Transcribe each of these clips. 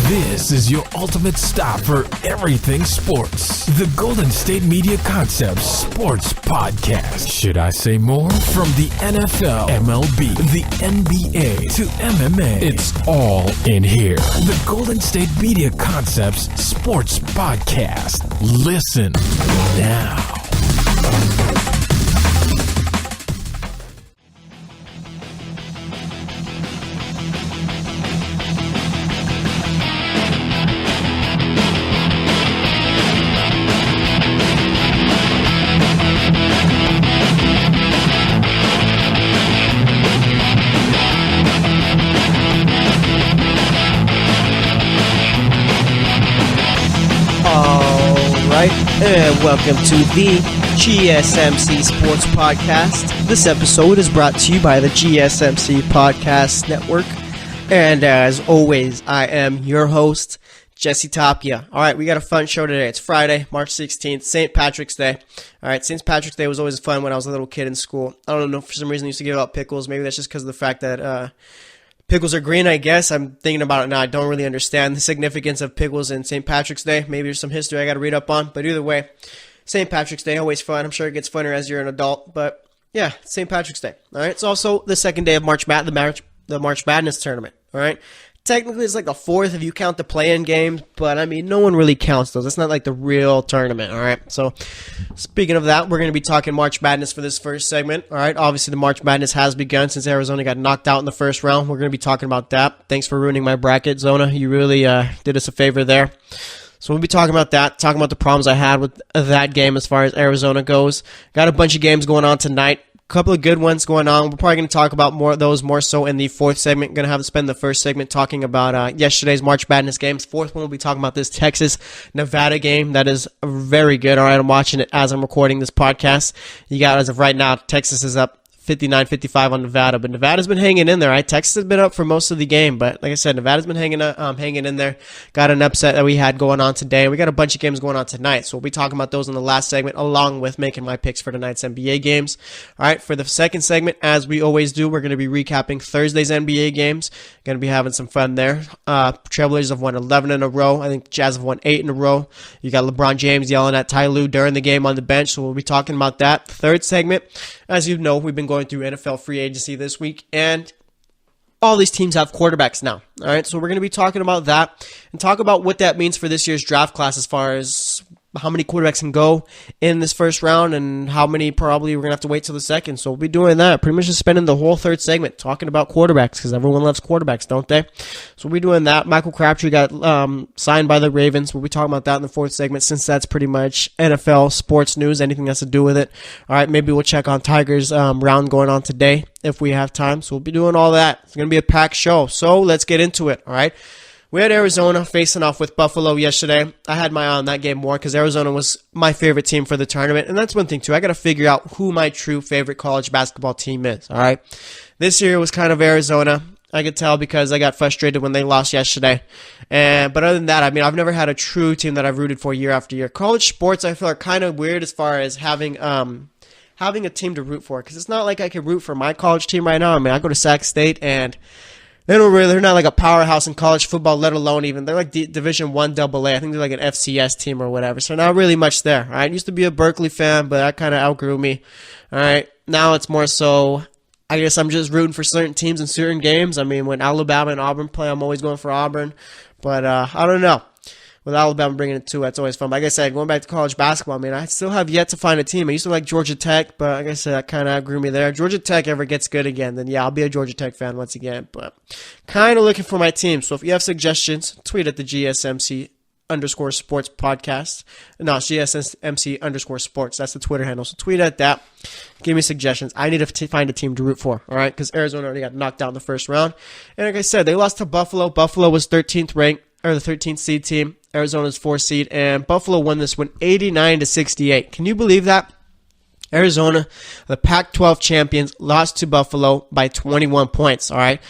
This is your ultimate stop for everything sports. The Golden State Media Concepts Sports Podcast. Should I say more? From the NFL, MLB, the NBA to MMA, it's all in here. The Golden State Media Concepts Sports Podcast. Listen now. And welcome to the GSMC Sports Podcast. This episode is brought to you by the GSMC Podcast Network. And as always, I am your host, Jesse Tapia. All right, we got a fun show today. It's Friday, March 16th, St. Patrick's Day. All right, St. Patrick's Day was always fun when I was a little kid in school. I don't know, for some reason I used to give out pickles. Maybe that's just because of the fact that pickles are green, I guess. I'm thinking about it now. I don't really understand the significance of pickles in St. Patrick's Day. Maybe there's some history I got to read up on. But either way, St. Patrick's Day, always fun. I'm sure it gets funner as you're an adult. But yeah, St. Patrick's Day. All right, it's also the second day of the March Madness tournament. All right. Technically, it's like the fourth if you count the play-in games, but I mean, no one really counts those. It's not like the real tournament, all right? So, speaking of that, we're going to be talking March Madness for this first segment, all right? Obviously, the March Madness has begun since Arizona got knocked out in the first round. We're going to be talking about that. Thanks for ruining my bracket, Zona. You really did us a favor there. So we'll be talking about that, talking about the problems I had with that game as far as Arizona goes. Got a bunch of games going on tonight. Couple of good ones going on. We're probably going to talk about more of those more so in the fourth segment. Going to have to spend the first segment talking about yesterday's March Madness games. Fourth one, we'll be talking about this Texas-Nevada game. That is very good. All right, I'm watching it as I'm recording this podcast. You got, as of right now, Texas is up 59-55 on Nevada, but Nevada's been hanging in there, right? Texas has been up for most of the game, but like I said, Nevada's been hanging in there. Got an upset that we had going on today. We got a bunch of games going on tonight, so we'll be talking about those in the last segment, along with making my picks for tonight's NBA games. All right, for the second segment, as we always do, we're going to be recapping Thursday's NBA games. Going to be having some fun there. Trailblazers have won 11 in a row. I think Jazz have won 8 in a row. You got LeBron James yelling at Ty Lue during the game on the bench, so we'll be talking about that. Third segment, as you know, we've been going through NFL free agency this week, and all these teams have quarterbacks now. All right, so we're going to be talking about that and talk about what that means for this year's draft class as far as how many quarterbacks can go in this first round and how many probably we're going to have to wait till the second. So we'll be doing that. Pretty much just spending the whole third segment talking about quarterbacks because everyone loves quarterbacks, don't they? So we'll be doing that. Michael Crabtree got signed by the Ravens. We'll be talking about that in the fourth segment since that's pretty much NFL sports news, anything that has to do with it. All right, maybe we'll check on Tigers' round going on today if we have time. So we'll be doing all that. It's going to be a packed show. So let's get into it, all right? We had Arizona facing off with Buffalo yesterday. I had my eye on that game more because Arizona was my favorite team for the tournament. And that's one thing, too. I got to figure out who my true favorite college basketball team is, all right? This year was kind of Arizona. I could tell because I got frustrated when they lost yesterday. But other than that, I mean, I've never had a true team that I've rooted for year after year. College sports, I feel, are kind of weird as far as having a team to root for because it's not like I can root for my college team right now. I mean, I go to Sac State and they're not like a powerhouse in college football, let alone even, they're like Division I AA. I think they're like an FCS team or whatever. So not really much there. All right. I used to be a Berkeley fan, but that kind of outgrew me. All right. Now it's more so, I guess I'm just rooting for certain teams in certain games. I mean, when Alabama and Auburn play, I'm always going for Auburn. But I don't know. With Alabama bringing it to, that's always fun. But like I said, going back to college basketball, I mean, I still have yet to find a team. I used to like Georgia Tech, but like I said, that kind of outgrew me there. Georgia Tech ever gets good again, then yeah, I'll be a Georgia Tech fan once again. But kind of looking for my team. So if you have suggestions, tweet at the GSMC _sports podcast. No, it's GSMC _sports. That's the Twitter handle. So tweet at that. Give me suggestions. I need to find a team to root for, all right? Because Arizona already got knocked out in the first round. And like I said, they lost to Buffalo. Buffalo was 13th ranked, or the 13th seed team. Arizona's 4th seed, and Buffalo won this one 89-68. Can you believe that? Arizona, the Pac-12 champions, lost to Buffalo by 21 points, all right?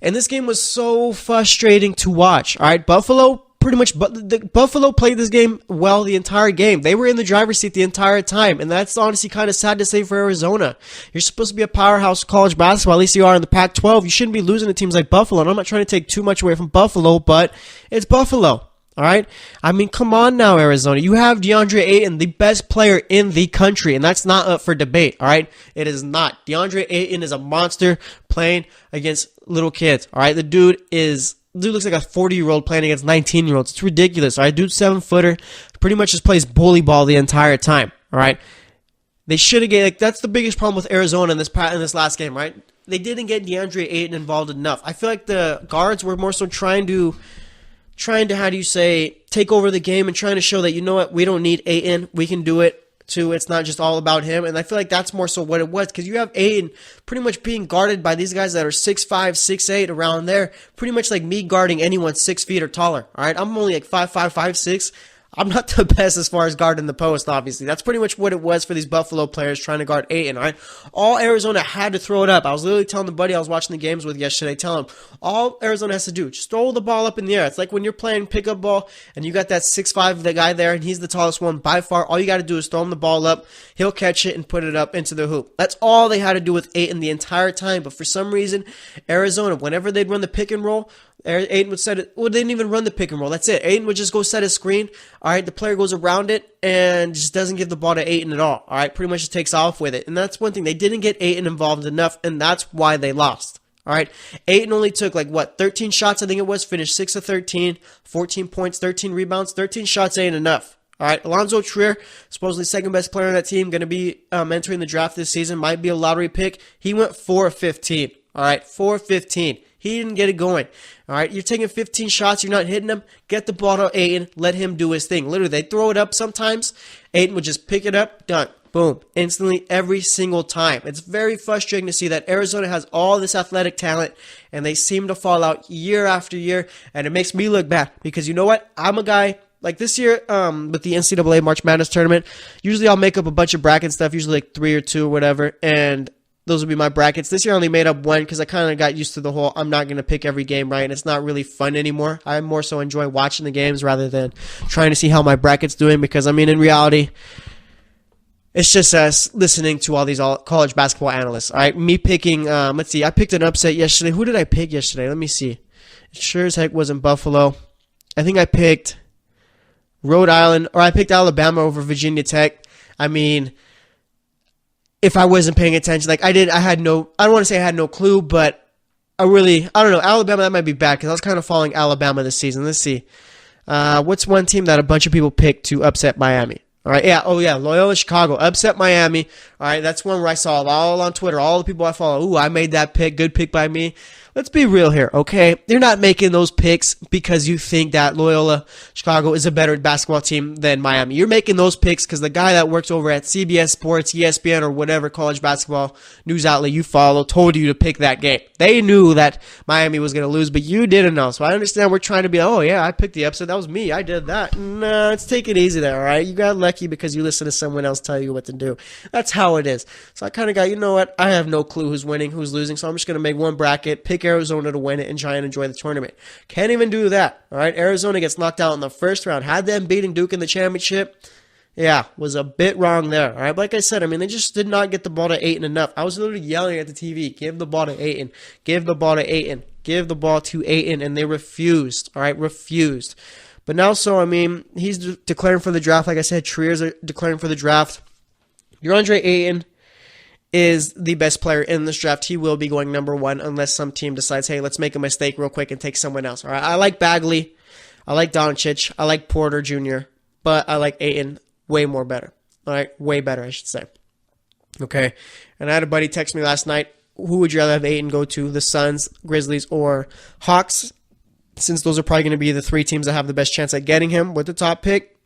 And this game was so frustrating to watch, all right? Buffalo pretty much, the Buffalo played this game well the entire game. They were in the driver's seat the entire time, and that's honestly kind of sad to say for Arizona. You're supposed to be a powerhouse college basketball, at least you are in the Pac-12. You shouldn't be losing to teams like Buffalo, and I'm not trying to take too much away from Buffalo, but it's Buffalo. All right? I mean, come on now, Arizona. You have Deandre Ayton, the best player in the country, and that's not up for debate, all right? It is not. Deandre Ayton is a monster playing against little kids, all right? The dude looks like a 40-year-old playing against 19-year-olds. It's ridiculous, all right? Dude's 7-footer, pretty much just plays bully ball the entire time, all right? They should have that's the biggest problem with Arizona in this last game, right? They didn't get Deandre Ayton involved enough. I feel like the guards were more so trying to, how do you say, take over the game and trying to show that, you know what, we don't need Ayton. We can do it too. It's not just all about him. And I feel like that's more so what it was, because you have Ayton pretty much being guarded by these guys that are 6'5", 6'8", around there. Pretty much like me guarding anyone 6 feet or taller. All right, I'm only like 5'5", 5'6". I'm not the best as far as guarding the post, obviously. That's pretty much what it was for these Buffalo players trying to guard Ayton, all right? All Arizona had to throw it up. I was literally telling the buddy I was watching the games with yesterday, tell him, all Arizona has to do, just throw the ball up in the air. It's like when you're playing pickup ball and you got that 6'5", the guy there, and he's the tallest one by far. All you got to do is throw him the ball up. He'll catch it and put it up into the hoop. That's all they had to do with Ayton the entire time. But for some reason, Arizona, whenever they'd run the pick and roll, Ayton would set it. Well, they didn't even run the pick and roll. That's it. Ayton would just go set a screen. All right, the player goes around it and just doesn't give the ball to Ayton at all. All right, pretty much just takes off with it. And that's one thing. They didn't get Ayton involved enough, and that's why they lost. All right, Ayton only took 13 shots, I think it was, finished 6 of 13, 14 points, 13 rebounds. 13 shots ain't enough. All right, Alonzo Trier, supposedly second best player on that team, going to be entering the draft this season, might be a lottery pick. He went 4 of 15. All right, 4 of 15. He didn't get it going. All right, you're taking 15 shots, you're not hitting them. Get the ball to Ayton, let him do his thing. Literally, they throw it up sometimes. Ayton would just pick it up, done. Boom. Instantly, every single time. It's very frustrating to see that Arizona has all this athletic talent, and they seem to fall out year after year, and it makes me look bad. Because you know what? I'm a guy, like this year with the NCAA March Madness tournament, usually I'll make up a bunch of bracket stuff, usually like 3 or 2 or whatever, and those would be my brackets. This year I only made up 1 because I kind of got used to the whole I'm not going to pick every game right, and it's not really fun anymore. I more so enjoy watching the games rather than trying to see how my bracket's doing, because, I mean, in reality, it's just us listening to all these college basketball analysts. All right, me picking, let's see, I picked an upset yesterday. Who did I pick yesterday? Let me see. It sure as heck wasn't Buffalo. I think I picked Rhode Island, or I picked Alabama over Virginia Tech. I mean, if I wasn't paying attention, I don't want to say I had no clue, but I don't know. Alabama, that might be bad because I was kind of following Alabama this season. Let's see. What's one team that a bunch of people picked to upset Miami? All right, yeah, Loyola Chicago, upset Miami. All right, that's one where I saw all on Twitter, all the people I follow. Ooh, I made that pick, good pick by me. Let's be real here, okay? You're not making those picks because you think that Loyola Chicago is a better basketball team than Miami. You're making those picks because the guy that works over at CBS Sports, ESPN, or whatever college basketball news outlet you follow told you to pick that game. They knew that Miami was going to lose, but you didn't know. So I understand we're trying to be, oh, yeah, I picked the upset. That was me. I did that. No, let's take it easy there, all right? You got lucky because you listened to someone else tell you what to do. That's how it is. So I kind of got, you know what? I have no clue who's winning, who's losing, so I'm just going to make one bracket, pick Arizona to win it, and try and enjoy the tournament. Can't even do that. All right, Arizona gets knocked out in the first round. Had them beating Duke in the championship, yeah, was a bit wrong there. All right, but like I said, I mean, they just did not get the ball to Ayton enough. I was literally yelling at the TV, give the ball to Ayton, give the ball to Ayton, give the ball to Ayton, and they refused. All right, refused. But now, so, I mean, he's declaring for the draft. Like I said, Trier's declaring for the draft. Deandre Ayton is the best player in this draft. He will be going number 1 unless some team decides, hey, let's make a mistake real quick and take someone else. All right, I like Bagley. I like Doncic. I like Porter Jr., but I like Ayton way more better. All right, way better, I should say. Okay, and I had a buddy text me last night, who would you rather have Ayton go to, the Suns, Grizzlies, or Hawks? Since those are probably going to be the 3 teams that have the best chance at getting him with the top pick.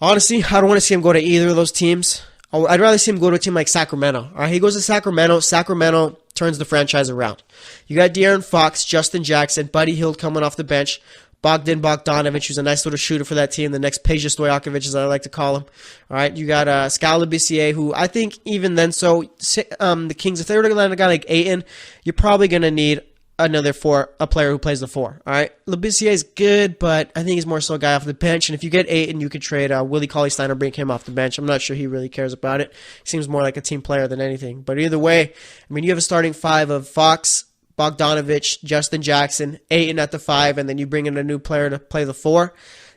Honestly, I don't want to see him go to either of those teams. I'd rather see him go to a team like Sacramento. All right, he goes to Sacramento. Sacramento turns the franchise around. You got De'Aaron Fox, Justin Jackson, Buddy Hield coming off the bench, Bogdan Bogdanovic, who's a nice little shooter for that team, the next Peja Stojakovic, as I like to call him. All right, you got Scala Bissier, who I think even then, so the Kings, if they were to land a guy like Ayton, you're probably going to need a player who plays the 4. All right, Labissiere is good, but I think he's more so a guy off the bench. And if you get Ayton, you could trade Willie Cauley-Stein or bring him off the bench. I'm not sure he really cares about it. He seems more like a team player than anything. But either way, I mean, you have a starting 5 of Fox, Bogdanovich, Justin Jackson, Ayton at the 5, and then you bring in a new player to play the 4.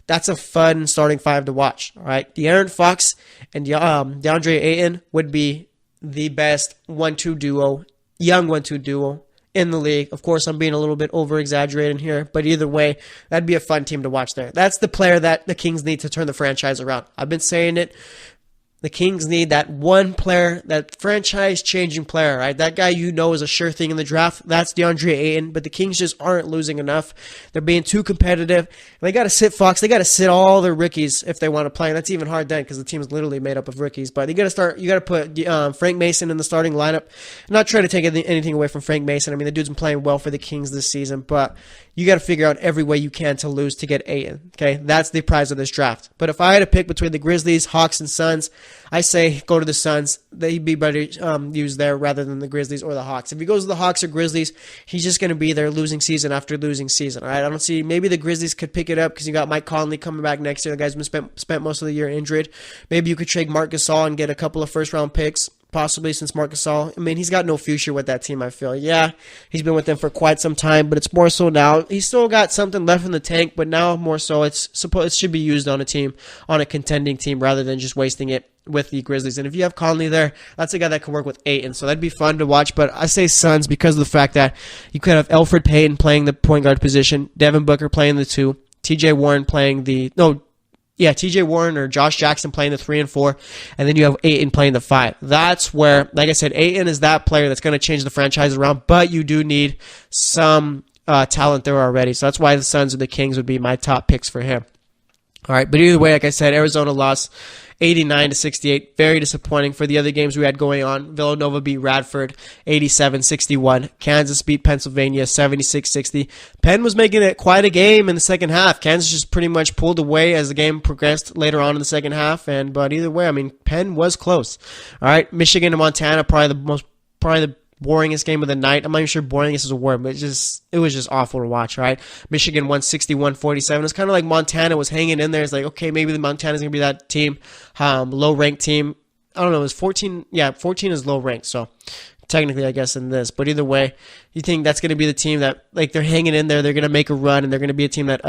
That's a fun starting 5 to watch. All right, De'Aaron Fox and Deandre Ayton would be the best 1-2 duo, young 1-2 duo in the league. Of course, I'm being a little bit over-exaggerating here, but either way, that'd be a fun team to watch there. That's the player that the Kings need to turn the franchise around. I've been saying it. The Kings need that one player, that franchise-changing player, right? That guy you know is a sure thing in the draft. That's DeAndre Ayton, but the Kings just aren't losing enough. They're being too competitive. They got to sit Fox. They got to sit all their rookies if they want to play. And that's even hard then because the team is literally made up of rookies. But you got to put Frank Mason in the starting lineup. I'm not trying to take anything away from Frank Mason. I mean, the dude's been playing well for the Kings this season, but you got to figure out every way you can to lose to get Ayton. Okay, that's the prize of this draft. But if I had to pick between the Grizzlies, Hawks, and Suns, I say go to the Suns. They'd be better used there rather than the Grizzlies or the Hawks. If he goes to the Hawks or Grizzlies, he's just going to be there losing season after losing season. All right, I don't see. Maybe the Grizzlies could pick it up because you got Mike Conley coming back next year. The guy's been spent most of the year injured. Maybe you could trade Marc Gasol and get a couple of first-round picks. Possibly, since Marc Gasol, I mean, he's got no future with that team, I feel. Yeah, he's been with them for quite some time, but it's more so now. He's still got something left in the tank, but now more so it should be used on a contending team, rather than just wasting it with the Grizzlies. And if you have Conley there, that's a guy that can work with Ayton, so that'd be fun to watch. But I say Suns because of the fact that you could have Elfrid Payton playing the point guard position, Devin Booker playing the 2, TJ Warren or Josh Jackson playing the 3 and 4, and then you have Ayton playing the 5. That's where, like I said, Ayton is that player that's going to change the franchise around, but you do need some talent there already. So that's why the Suns or the Kings would be my top picks for him. All right, but either way, like I said, Arizona lost 89-68. Very disappointing for the other games we had going on. Villanova beat Radford 87-61. Kansas beat Pennsylvania 76-60. Penn was making it quite a game in the second half. Kansas just pretty much pulled away as the game progressed later on in the second half. But either way, I mean, Penn was close. All right, Michigan and Montana, probably the boringest game of the night. I'm not even sure boringest is a word, but it was just awful to watch, right? Michigan won 61-47. It's kind of like Montana was hanging in there. It's like, okay, maybe the Montana's going to be that team, low-ranked team. I don't know, it was 14. Yeah, 14 is low-ranked, so technically, I guess, in this. But either way, you think that's going to be the team that, like, they're hanging in there, they're going to make a run, and they're going to be a team that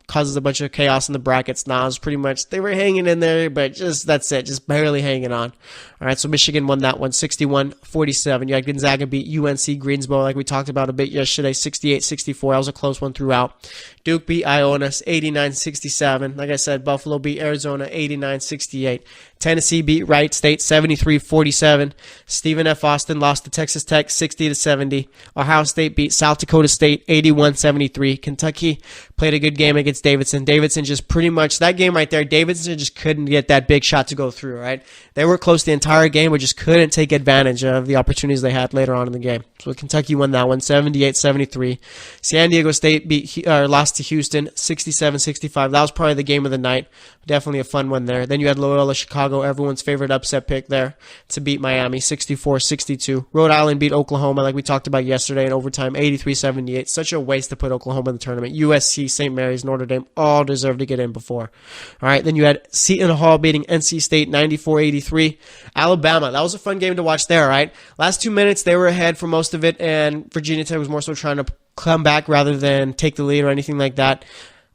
causes a bunch of chaos in the brackets. Now, it's pretty much, they were hanging in there, but that's it, just barely hanging on. All right, so Michigan won that one, 61-47. You had Gonzaga beat UNC Greensboro, like we talked about a bit yesterday, 68-64. That was a close one throughout. Duke beat Iona 89-67. Like I said, Buffalo beat Arizona 89-68. Tennessee beat Wright State 73-47. Stephen F. Austin lost to Texas Tech 60-70. Ohio State beat South Dakota State 81-73. Kentucky played a good game against Davidson. Davidson just pretty much, that game right there, Davidson just couldn't get that big shot to go through, right? They were close the entire game, but just couldn't take advantage of the opportunities they had later on in the game. So Kentucky won that one 78-73. San Diego State lost to Houston 67-65. That was probably the game of the night. Definitely a fun one there. Then you had Loyola Chicago, everyone's favorite upset pick there, to beat Miami 64-62. Rhode Island beat Oklahoma, like we talked about yesterday, in overtime 83-78. Such a waste to put Oklahoma in the tournament. USC, St. Mary's, Notre Dame all deserved to get in before. All right, then you had Seton Hall beating NC State 94-83. Alabama, that was a fun game to watch there, right? Last 2 minutes, they were ahead for most of it, and Virginia Tech was more so trying to come back rather than take the lead or anything like that.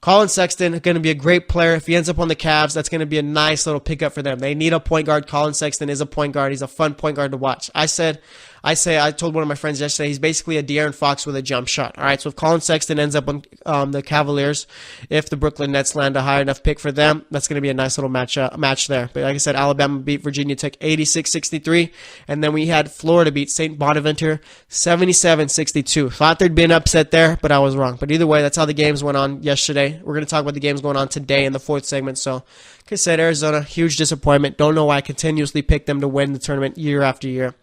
Colin Sexton, going to be a great player. If he ends up on the Cavs, that's going to be a nice little pickup for them. They need a point guard. Colin Sexton is a point guard. He's a fun point guard to watch. I told one of my friends yesterday, he's basically a De'Aaron Fox with a jump shot. All right, so if Colin Sexton ends up on the Cavaliers, if the Brooklyn Nets land a high enough pick for them, that's going to be a nice little match there. But like I said, Alabama beat Virginia Tech 86-63, and then we had Florida beat St. Bonaventure 77-62. Thought there'd be an upset there, but I was wrong. But either way, that's how the games went on yesterday. We're going to talk about the games going on today in the fourth segment. So, like I said, Arizona, huge disappointment. Don't know why I continuously pick them to win the tournament year after year.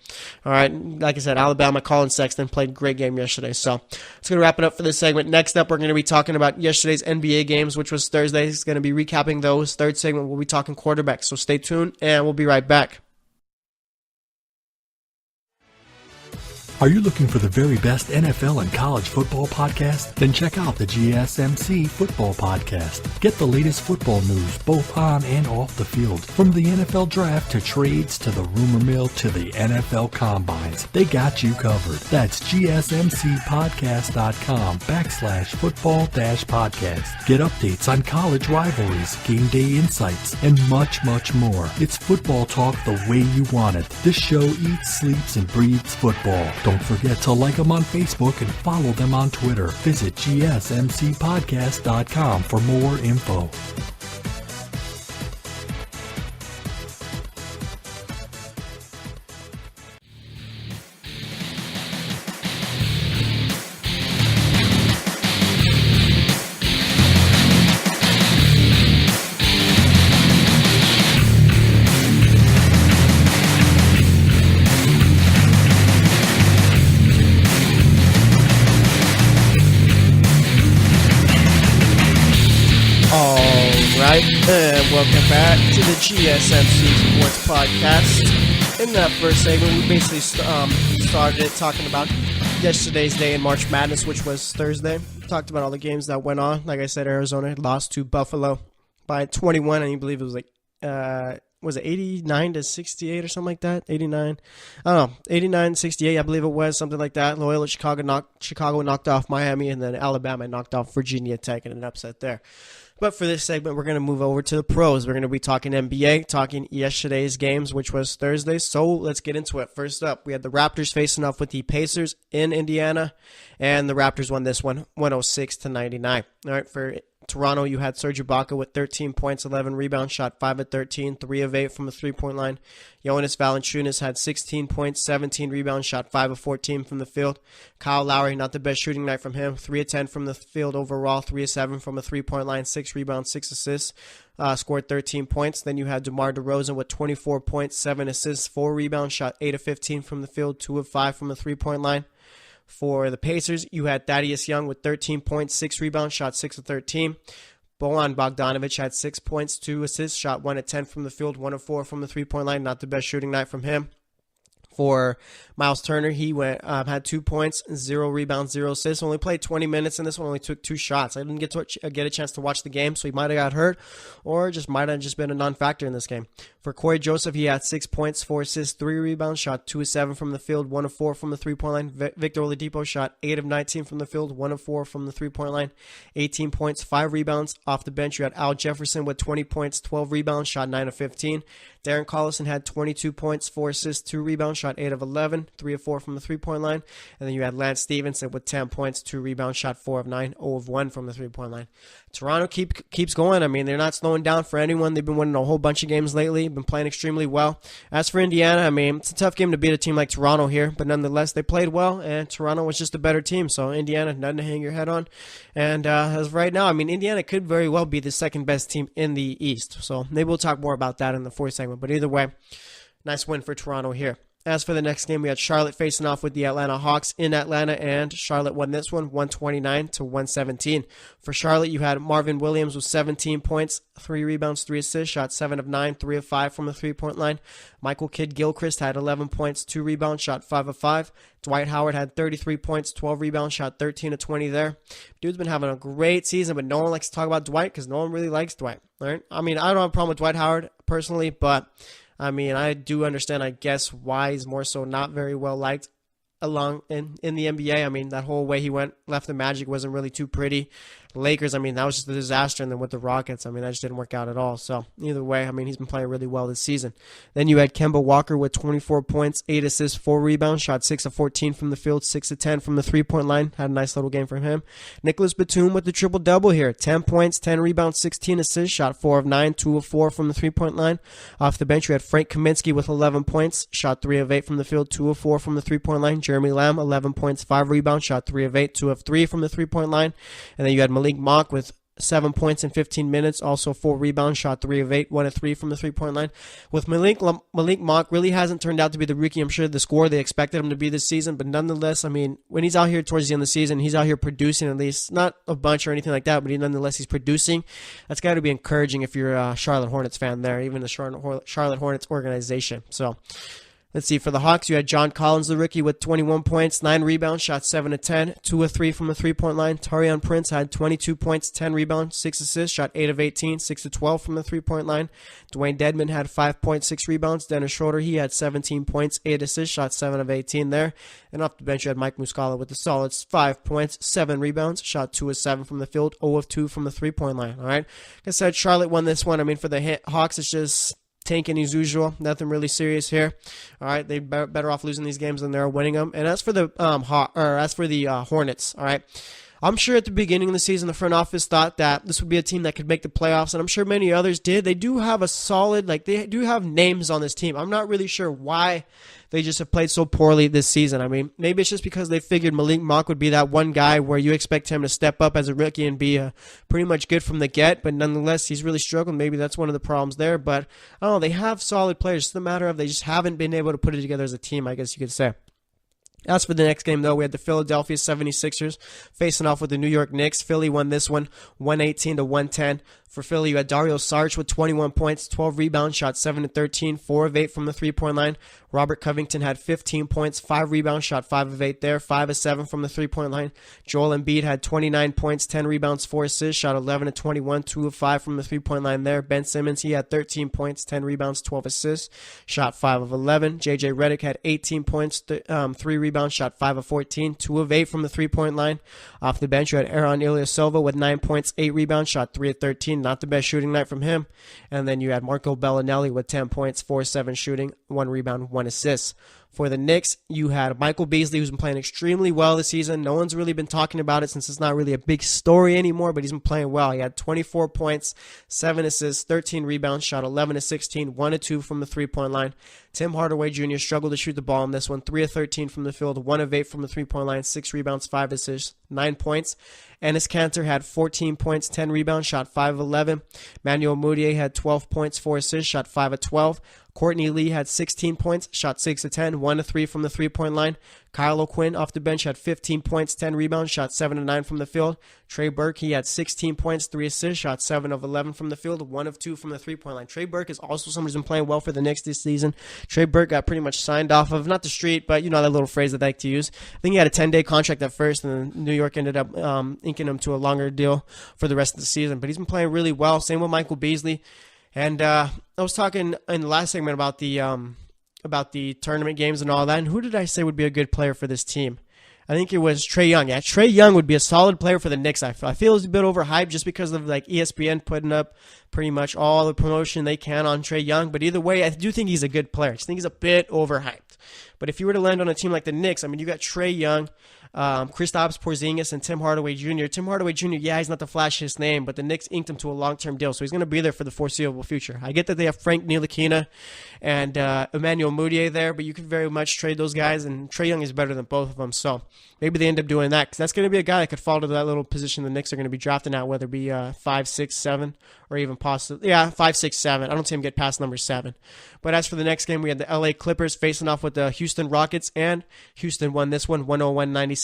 All right, like I said, Alabama, Colin Sexton played a great game yesterday. So, it's going to wrap it up for this segment. Next up, we're going to be talking about yesterday's NBA games, which was Thursday. It's going to be recapping those. Third segment, we'll be talking quarterbacks. So, stay tuned, and we'll be right back. Are you looking for the very best NFL and college football podcast? Then check out the GSMC Football Podcast. Get the latest football news both on and off the field. From the NFL Draft to trades to the rumor mill to the NFL Combines, they got you covered. That's GSMCpodcast.com/football-podcast. Get updates on college rivalries, game day insights, and much, much more. It's football talk the way you want it. This show eats, sleeps, and breathes football. Don't forget to like them on Facebook and follow them on Twitter. Visit GSMCpodcast.com for more info. And welcome back to the GSMC Sports Podcast. In that first segment, we basically started talking about yesterday's day in March Madness, which was Thursday. Talked about all the games that went on. Like I said, Arizona had lost to Buffalo by 21, and I believe it was was it 89 to 68 or something like that? 89. I don't know. 89 68, I believe it was, something like that. Loyola Chicago knocked off Miami, and then Alabama knocked off Virginia Tech in an upset there. But for this segment, we're going to move over to the pros. We're going to be talking NBA, talking yesterday's games, which was Thursday. So let's get into it. First up, we had the Raptors facing off with the Pacers in Indiana, and the Raptors won this one 106-99. All right, for Toronto, you had Serge Ibaka with 13 points, 11 rebounds, shot 5 of 13, 3 of 8 from the three-point line. Jonas Valanciunas had 16 points, 17 rebounds, shot 5 of 14 from the field. Kyle Lowry, not the best shooting night from him, 3 of 10 from the field overall, 3 of 7 from a three-point line, 6 rebounds, 6 assists, scored 13 points. Then you had DeMar DeRozan with 24 points, 7 assists, 4 rebounds, shot 8 of 15 from the field, 2 of 5 from the three-point line. For the Pacers, you had Thaddeus Young with 13 points, 6 rebounds, shot 6 of 13. Bojan Bogdanovic had 6 points, 2 assists, shot 1 of 10 from the field, 1 of 4 from the three-point line. Not the best shooting night from him. For Miles Turner, he had 2 points, 0 rebounds, 0 assists. Only played 20 minutes, and this one only took 2 shots. I didn't get a chance to watch the game, so he might have got hurt or just might have just been a non-factor in this game. For Corey Joseph, he had 6 points, 4 assists, 3 rebounds, shot 2 of 7 from the field, 1 of 4 from the three-point line. Victor Oladipo shot 8 of 19 from the field, 1 of 4 from the three-point line, 18 points, 5 rebounds. Off the bench, you had Al Jefferson with 20 points, 12 rebounds, shot 9 of 15. Darren Collison had 22 points, 4 assists, 2 rebounds, shot 8 of 11, 3 of 4 from the three-point line. And then you had Lance Stevenson with 10 points, 2 rebounds, shot 4 of 9, 0 of 1 from the three-point line. Toronto keeps going. I mean, they're not slowing down for anyone. They've been winning a whole bunch of games lately, been playing extremely well. As for Indiana, I mean, it's a tough game to beat a team like Toronto here, but nonetheless, they played well, and Toronto was just a better team. So Indiana, nothing to hang your head on. And as of right now, I mean, Indiana could very well be the second best team in the East. So maybe we'll talk more about that in the fourth segment. But either way, nice win for Toronto here. As for the next game, we had Charlotte facing off with the Atlanta Hawks in Atlanta, and Charlotte won this one 129-117. For Charlotte, you had Marvin Williams with 17 points, 3 rebounds, 3 assists, shot 7 of 9, 3 of 5 from the three-point line. Michael Kidd-Gilchrist had 11 points, 2 rebounds, shot 5 of 5. Dwight Howard had 33 points, 12 rebounds, shot 13 of 20 there. Dude's been having a great season, but no one likes to talk about Dwight because no one really likes Dwight. Right? I mean, I don't have a problem with Dwight Howard personally, but I mean, I do understand, I guess, why he's more so not very well liked along in the NBA. I mean, that whole way he left the Magic wasn't really too pretty. Lakers, I mean, that was just a disaster. And then with the Rockets, I mean, that just didn't work out at all. So either way, I mean, he's been playing really well this season. Then you had Kemba Walker with 24 points, 8 assists, 4 rebounds, shot 6 of 14 from the field, 6 of 10 from the three-point line. Had a nice little game from him. Nicholas Batum with the triple-double here. 10 points, 10 rebounds, 16 assists, shot 4 of 9, 2 of 4 from the three-point line. Off the bench, you had Frank Kaminsky with 11 points, shot 3 of 8 from the field, 2 of 4 from the three-point line. Jeremy Lamb, 11 points, 5 rebounds, shot 3 of 8, 2 of 3 from the three-point line. And then you had Malik Monk with 7 points in 15 minutes, also 4 rebounds, shot 3 of 8, 1 of 3 from the three-point line. With Malik Monk really hasn't turned out to be the rookie, I'm sure, the scorer they expected him to be this season, but nonetheless, I mean, when he's out here towards the end of the season, he's out here producing at least, not a bunch or anything like that, but nonetheless, he's producing. That's got to be encouraging if you're a Charlotte Hornets fan there, even the Charlotte Hornets organization. So Let's see, for the Hawks, you had John Collins, the rookie, with 21 points, 9 rebounds, shot 7 of 10, 2 of 3 from the three-point line. Taurean Prince had 22 points, 10 rebounds, 6 assists, shot 8 of 18, 6 of 12 from the three-point line. Dwayne Dedman had 5.6 rebounds. Dennis Schroeder, he had 17 points, 8 assists, shot 7 of 18 there. And off the bench, you had Mike Muscala with a solid 5 points, 7 rebounds, shot 2 of 7 from the field, 0 of 2 from the three-point line. All right, like I said, Charlotte won this one. I mean, for the Hawks, it's just tanking as usual. Nothing really serious here. All right, they're better off losing these games than they're winning them. And as for the Hornets, all right, I'm sure at the beginning of the season, the front office thought that this would be a team that could make the playoffs, and I'm sure many others did. They do have a solid, they do have names on this team. I'm not really sure why they just have played so poorly this season. I mean, maybe it's just because they figured Malik Monk would be that one guy where you expect him to step up as a rookie and be pretty much good from the get, but nonetheless, he's really struggled. Maybe that's one of the problems there, but I don't know. They have solid players. It's a matter of they just haven't been able to put it together as a team, I guess you could say. As for the next game, though, we had the Philadelphia 76ers facing off with the New York Knicks. Philly won this one 118-110. For Philly, you had Dario Saric with 21 points, 12 rebounds, shot 7 of 13, 4 of 8 from the three-point line. Robert Covington had 15 points, 5 rebounds, shot 5 of 8 there, 5 of 7 from the three-point line. Joel Embiid had 29 points, 10 rebounds, 4 assists, shot 11 of 21, 2 of 5 from the three-point line there. Ben Simmons, he had 13 points, 10 rebounds, 12 assists, shot 5 of 11. JJ Redick had 18 points, 3 rebounds, shot 5 of 14, 2 of 8 from the three-point line. Off the bench, you had Aaron Ilyasova with 9 points, 8 rebounds, shot 3 of 13. Not the best shooting night from him. And then you had Marco Bellinelli with 10 points, 4-7 shooting, 1 rebound, 1 assist. For the Knicks, you had Michael Beasley, who's been playing extremely well this season. No one's really been talking about it since it's not really a big story anymore, but he's been playing well. He had 24 points, 7 assists, 13 rebounds, shot 11 of 16, 1 of 2 from the three-point line. Tim Hardaway Jr. struggled to shoot the ball in this one, 3 of 13 from the field, 1 of 8 from the three-point line, 6 rebounds, 5 assists, 9 points. Enes Kanter had 14 points, 10 rebounds, shot 5 of 11. Manuel Mudiay had 12 points, 4 assists, shot 5 of 12. Courtney Lee had 16 points, shot 6 of 10, 1 of 3 from the three-point line. Kyle O'Quinn off the bench had 15 points, 10 rebounds, shot 7 of 9 from the field. Trey Burke, he had 16 points, 3 assists, shot 7 of 11 from the field, 1 of 2 from the three-point line. Trey Burke is also someone who's been playing well for the Knicks this season. Trey Burke got pretty much signed off of, not the street, but you know that little phrase that I like to use. I think he had a 10-day contract at first, and then New York ended up inking him to a longer deal for the rest of the season. But he's been playing really well. Same with Michael Beasley. And I was talking in the last segment about the tournament games and all that. And who did I say would be a good player for this team? I think it was Trae Young. Yeah, Trae Young would be a solid player for the Knicks. I feel it's a bit overhyped just because of ESPN putting up pretty much all the promotion they can on Trae Young. But either way, I do think he's a good player. I just think he's a bit overhyped. But if you were to land on a team like the Knicks, I mean, you got Trae Young, Kristaps Porzingis, and Tim Hardaway Jr. Tim Hardaway Jr., yeah, he's not the flashiest name, but the Knicks inked him to a long-term deal, so he's going to be there for the foreseeable future. I get that they have Frank Ntilikina and Emmanuel Mudiay there, but you could very much trade those guys, and Trae Young is better than both of them, so maybe they end up doing that, because that's going to be a guy that could fall to that little position the Knicks are going to be drafting at, whether it be 5, 6, 7, or even possibly, 5, 6, 7. I don't see him get past number 7. But as for the next game, we had the LA Clippers facing off with the Houston Rockets, and Houston won this one 101-96.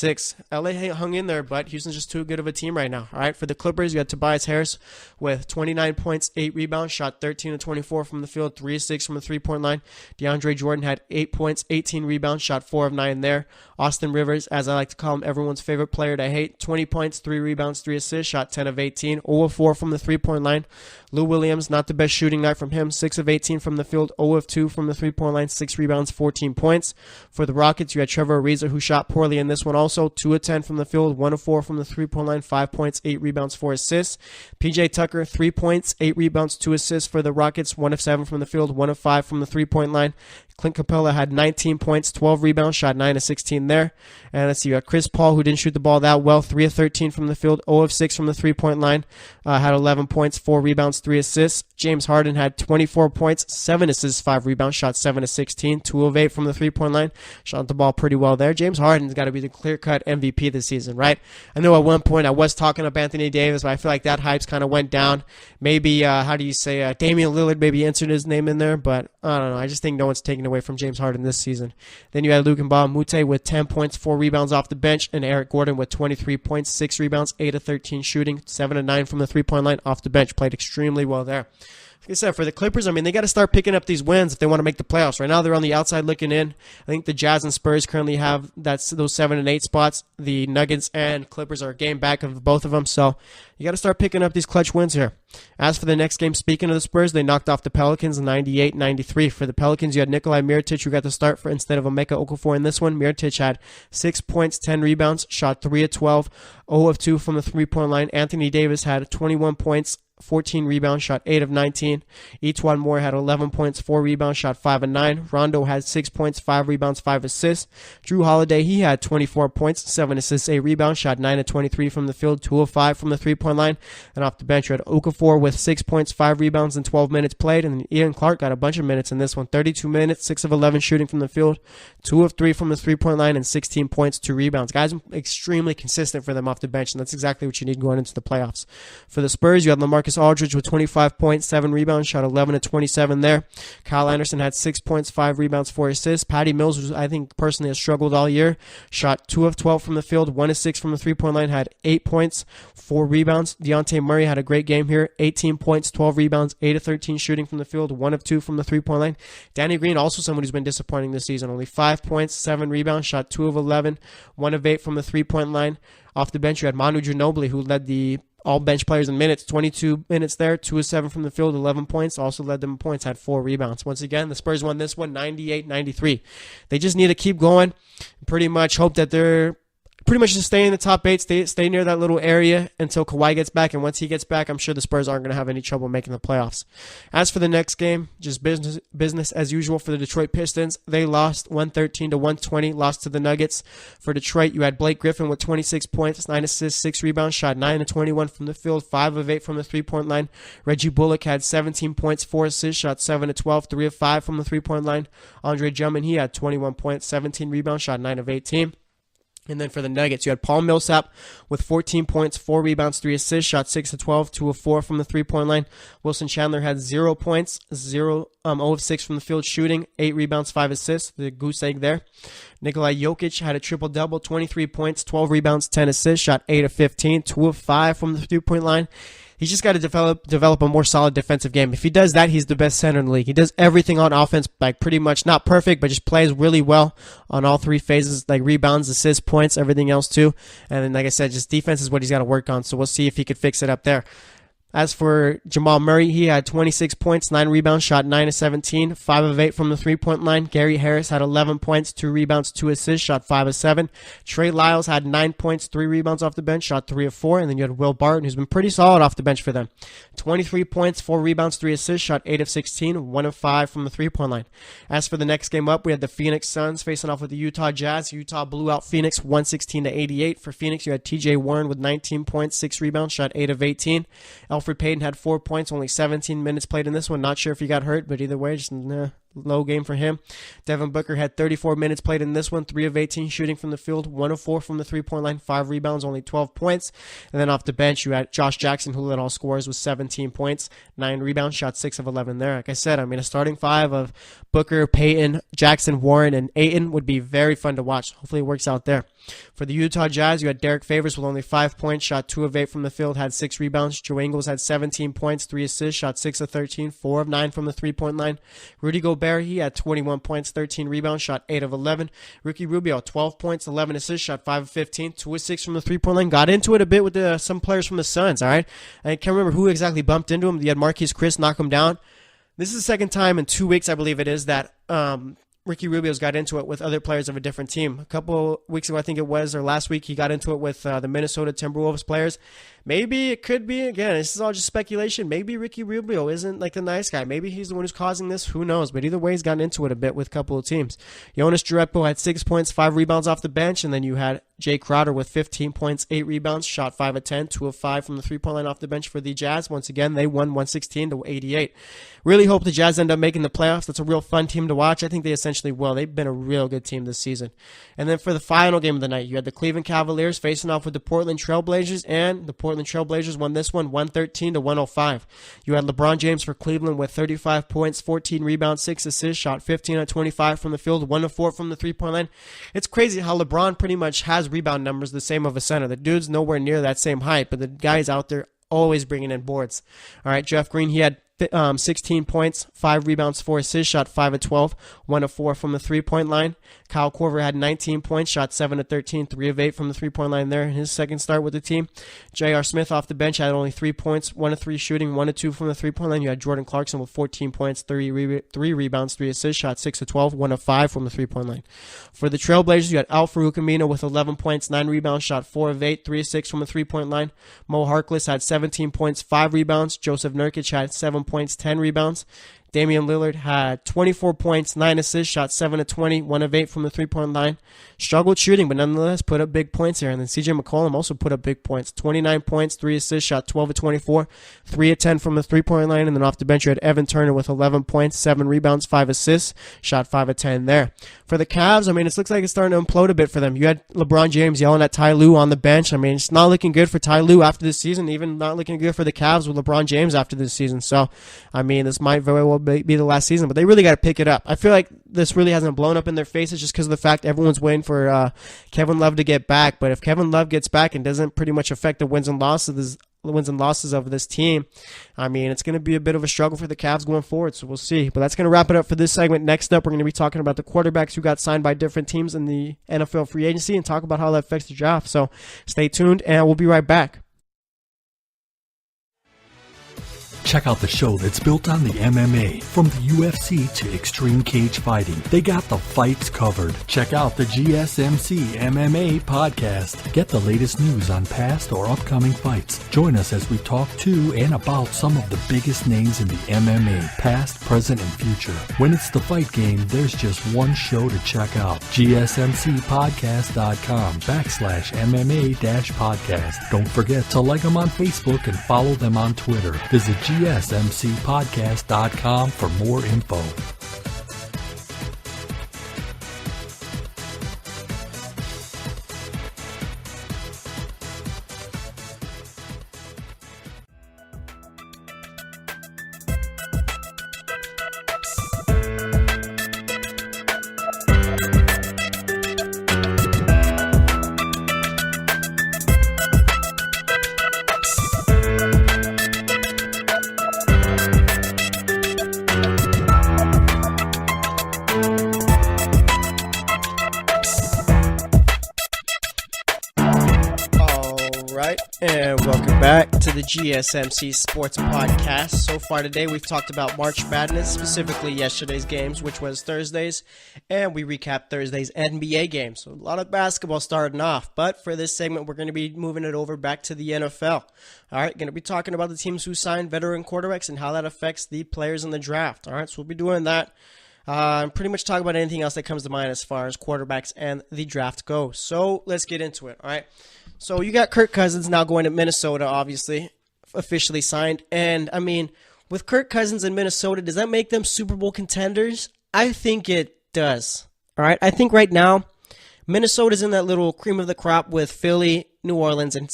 LA hung in there, but Houston's just too good of a team right now. All right, for the Clippers, you had Tobias Harris with 29 points, 8 rebounds, shot 13 of 24 from the field, 3 of 6 from the three-point line. DeAndre Jordan had 8 points, 18 rebounds, shot 4 of 9 there. Austin Rivers, as I like to call him, everyone's favorite player to hate, 20 points, 3 rebounds, 3 assists, shot 10 of 18, 0 of 4 from the three-point line. Lou Williams, not the best shooting night from him, 6 of 18 from the field, 0 of 2 from the three-point line, 6 rebounds, 14 points. For the Rockets, you had Trevor Ariza, who shot poorly in this one also, 2 of 10 from the field, 1 of 4 from the three-point line, 5 points, 8 rebounds, 4 assists. PJ Tucker, 3 points, 8 rebounds, 2 assists for the Rockets, 1 of 7 from the field, 1 of 5 from the three-point line. Clint Capella had 19 points, 12 rebounds, shot 9 of 16 there. And let's see, you got Chris Paul, who didn't shoot the ball that well, 3 of 13 from the field, 0 of 6 from the three-point line, had 11 points, 4 rebounds, 3 assists. James Harden had 24 points, 7 assists, 5 rebounds, shot 7 of 16, 2 of 8 from the three-point line, shot the ball pretty well there. James Harden's got to be the clear-cut MVP this season, right? I know at one point I was talking up Anthony Davis, but I feel like that hype's kind of went down. Maybe, Damian Lillard maybe entered his name in there, but I don't know. I just think no one's taking away from James Harden this season. Then you had Luke Mbah-a-Moute with 10 points, 4 rebounds off the bench, and Eric Gordon with 23 points, 6 rebounds, 8 of 13 shooting, 7 of 9 from the three-point line off the bench. Played extremely well there. Like I said, for the Clippers, I mean, they got to start picking up these wins if they want to make the playoffs. Right now, they're on the outside looking in. I think the Jazz and Spurs currently have those 7 and 8 spots. The Nuggets and Clippers are a game back of both of them. So you got to start picking up these clutch wins here. As for the next game, speaking of the Spurs, they knocked off the Pelicans 98-93. For the Pelicans, you had Nikolai Mirotic who got the start for instead of Emeka Okafor in this one. Mirotic had 6 points, 10 rebounds, shot 3 of 12, 0 of 2 from the three-point line. Anthony Davis had 21 points, 14 rebounds, shot 8 of 19. Etuan Moore had 11 points, 4 rebounds, shot 5 of 9. Rondo had 6 points, 5 rebounds, 5 assists. Drew Holiday, he had 24 points, 7 assists, 8 rebounds, shot 9 of 23 from the field, 2 of 5 from the three-point line. And off the bench, you had Okafor with 6 points, 5 rebounds, and 12 minutes played. And Ian Clark got a bunch of minutes in this one, 32 minutes, 6 of 11 shooting from the field, 2 of 3 from the three-point line, and 16 points, 2 rebounds. Guys, extremely consistent for them off the bench, and that's exactly what you need going into the playoffs. For the Spurs, you had LaMarcus Aldridge with 25 points, 7 rebounds, shot 11 of 27 there. Kyle Anderson had 6 points, 5 rebounds, 4 assists. Patty Mills, who I think personally has struggled all year, shot 2 of 12 from the field, 1 of 6 from the three-point line, had 8 points, 4 rebounds. Deontay Murray had a great game here, 18 points, 12 rebounds, 8 of 13 shooting from the field, 1 of 2 from the three-point line. Danny Green, also someone who's been disappointing this season, only 5 points, 7 rebounds, shot 2 of 11, 1 of 8 from the three-point line. Off the bench, you had Manu Ginobili, who led the all bench players in minutes, 22 minutes there, 2 of 7 from the field, 11 points, also led them in points, had 4 rebounds. Once again, the Spurs won this one 98-93. They just need to keep going, pretty much hope that they're pretty much just stay in the top 8, stay near that little area until Kawhi gets back, and once he gets back, I'm sure the Spurs aren't going to have any trouble making the playoffs. As for the next game, just business as usual for the Detroit Pistons. They lost 113-120, lost to the Nuggets. For Detroit, you had Blake Griffin with 26 points, 9 assists, 6 rebounds, shot 9 of 21 from the field, 5 of 8 from the three-point line. Reggie Bullock had 17 points, 4 assists, shot 7 of 12, 3 of 5 from the three-point line. Andre Drummond, he had 21 points, 17 rebounds, shot 9 of 18. And then for the Nuggets, you had Paul Millsap with 14 points, 4 rebounds, 3 assists, shot 6 of 12, 2 of 4 from the three-point line. Wilson Chandler had 0 points, 0 of 6 from the field shooting, 8 rebounds, 5 assists, the goose egg there. Nikola Jokic had a triple-double, 23 points, 12 rebounds, 10 assists, shot 8 of 15, 2 of 5 from the three-point line. He's just got to develop a more solid defensive game. If he does that, he's the best center in the league. He does everything on offense, like pretty much not perfect, but just plays really well on all 3 phases, like rebounds, assists, points, everything else too. And then, like I said, just defense is what he's got to work on. So we'll see if he could fix it up there. As for Jamal Murray, he had 26 points, 9 rebounds, shot 9 of 17, 5 of 8 from the three-point line. Gary Harris had 11 points, 2 rebounds, 2 assists, shot 5 of 7. Trey Lyles had 9 points, 3 rebounds off the bench, shot 3 of 4. And then you had Will Barton, who's been pretty solid off the bench for them. 23 points, 4 rebounds, 3 assists, shot 8 of 16, 1 of 5 from the three-point line. As for the next game up, we had the Phoenix Suns facing off with the Utah Jazz. Utah blew out Phoenix 116-88. For Phoenix, you had TJ Warren with 19 points, 6 rebounds, shot 8 of 18. Alfred Payton had 4 points, only 17 minutes played in this one. Not sure if he got hurt, but either way, just low game for him. Devin Booker had 34 minutes played in this one, 3 of 18 shooting from the field, 1 of 4 from the three-point line, 5 rebounds, only 12 points. And then off the bench, you had Josh Jackson, who led all scorers with 17 points, 9 rebounds, shot 6 of 11 there. Like I said, I mean, a starting 5 of Booker, Payton, Jackson, Warren, and Ayton would be very fun to watch. Hopefully it works out there. For the Utah Jazz, you had Derek Favors with only 5 points, shot 2 of 8 from the field, had 6 rebounds. Joe Ingles had 17 points, 3 assists, shot 6 of 13, 4 of 9 from the three-point line. Rudy Gobert, he had 21 points, 13 rebounds, shot 8 of 11. Ricky Rubio, 12 points, 11 assists, shot 5 of 15, 2 of 6 from the three-point line. Got into it a bit with some players from the Suns, all right? I can't remember who exactly bumped into him. You had Marquise Chris knock him down. This is the second time in 2 weeks, I believe it is, that Ricky Rubio's got into it with other players of a different team. A couple weeks ago, I think it was, or last week, he got into it with the Minnesota Timberwolves players. Maybe it could be, again, this is all just speculation. Maybe Ricky Rubio isn't like the nice guy. Maybe he's the one who's causing this. Who knows? But either way, he's gotten into it a bit with a couple of teams. Jonas Jerebko had 6 points, 5 rebounds off the bench, and then you had Jay Crowder with 15 points, 8 rebounds, shot 5 of 10, 2 of 5 from the three-point line off the bench for the Jazz. Once again, they won 116-88. Really hope the Jazz end up making the playoffs. That's a real fun team to watch. I think they essentially will. They've been a real good team this season. And then for the final game of the night, you had the Cleveland Cavaliers facing off with the Portland Trailblazers, and the Portland Trailblazers won this one 113-105. You had LeBron James for Cleveland with 35 points, 14 rebounds, 6 assists, shot 15 of 25 from the field, 1 of 4 from the three-point line. It's crazy how LeBron pretty much has rebound numbers the same of a center. The dude's nowhere near that same height, but the guy's out there always bringing in boards. All right, Jeff Green, he had 16 points, 5 rebounds, 4 assists, shot 5 of 12, 1 of 4 from the three-point line. Kyle Korver had 19 points, shot 7 of 13, 3 of 8 from the three-point line there in his second start with the team. J.R. Smith off the bench had only 3 points, 1 of 3 shooting, 1 of 2 from the three-point line. You had Jordan Clarkson with 14 points, 3 rebounds, 3 assists, shot 6 of 12, 1 of 5 from the three-point line. For the Trailblazers, you had Al-Farouq Aminu with 11 points, 9 rebounds, shot 4 of 8, 3 of 6 from the three-point line. Mo Harkless had 17 points, 5 rebounds. Joseph Nurkic had 7 points, 10 rebounds. Damian Lillard had 24 points, 9 assists, shot 7 of 20, 1 of 8 from the three-point line. Struggled shooting, but nonetheless put up big points here. And then CJ McCollum also put up big points. 29 points, 3 assists, shot 12 of 24, 3 of 10 from the three-point line. And then off the bench, you had Evan Turner with 11 points, 7 rebounds, 5 assists, shot 5 of 10 there. For the Cavs, I mean, it looks like it's starting to implode a bit for them. You had LeBron James yelling at Ty Lue on the bench. I mean, it's not looking good for Ty Lue after this season, even not looking good for the Cavs with LeBron James after this season. So, I mean, this might very well be the last season, but they really got to pick it up. I feel like this really hasn't blown up in their faces just because of the fact everyone's waiting for Kevin Love to get back. But if Kevin Love gets back and doesn't pretty much affect the wins and losses of this team, I mean, it's going to be a bit of a struggle for the Cavs going forward, so we'll see. But that's going to wrap it up for this segment. Next up, we're going to be talking about the quarterbacks who got signed by different teams in the NFL free agency and talk about how that affects the draft. So stay tuned, and we'll be right back. Check out the show that's built on the MMA, from the UFC to extreme cage fighting. They got the fights covered. Check out the GSMC MMA podcast. Get the latest news on past or upcoming fights. Join us as we talk to and about some of the biggest names in the MMA, past, present, and future. When it's the fight game, there's just one show to check out. GSMCpodcast.com/MMA-podcast. Don't forget to like them on Facebook and follow them on Twitter. Visit GSMCpodcast.com for more info. And welcome back to the GSMC Sports Podcast. So far today, we've talked about March Madness, specifically yesterday's games, which was Thursdays, and we recapped Thursday's NBA games. So a lot of basketball starting off, but for this segment, we're going to be moving it over back to the NFL. All right, going to be talking about the teams who signed veteran quarterbacks and how that affects the players in the draft. All right, so we'll be doing that. Pretty much talk about anything else that comes to mind as far as quarterbacks and the draft goes. So let's get into it, all right? So you got Kirk Cousins now going to Minnesota, obviously, officially signed. And, I mean, with Kirk Cousins in Minnesota, does that make them Super Bowl contenders? I think it does, all right? I think right now, Minnesota's in that little cream of the crop with Philly, New Orleans, and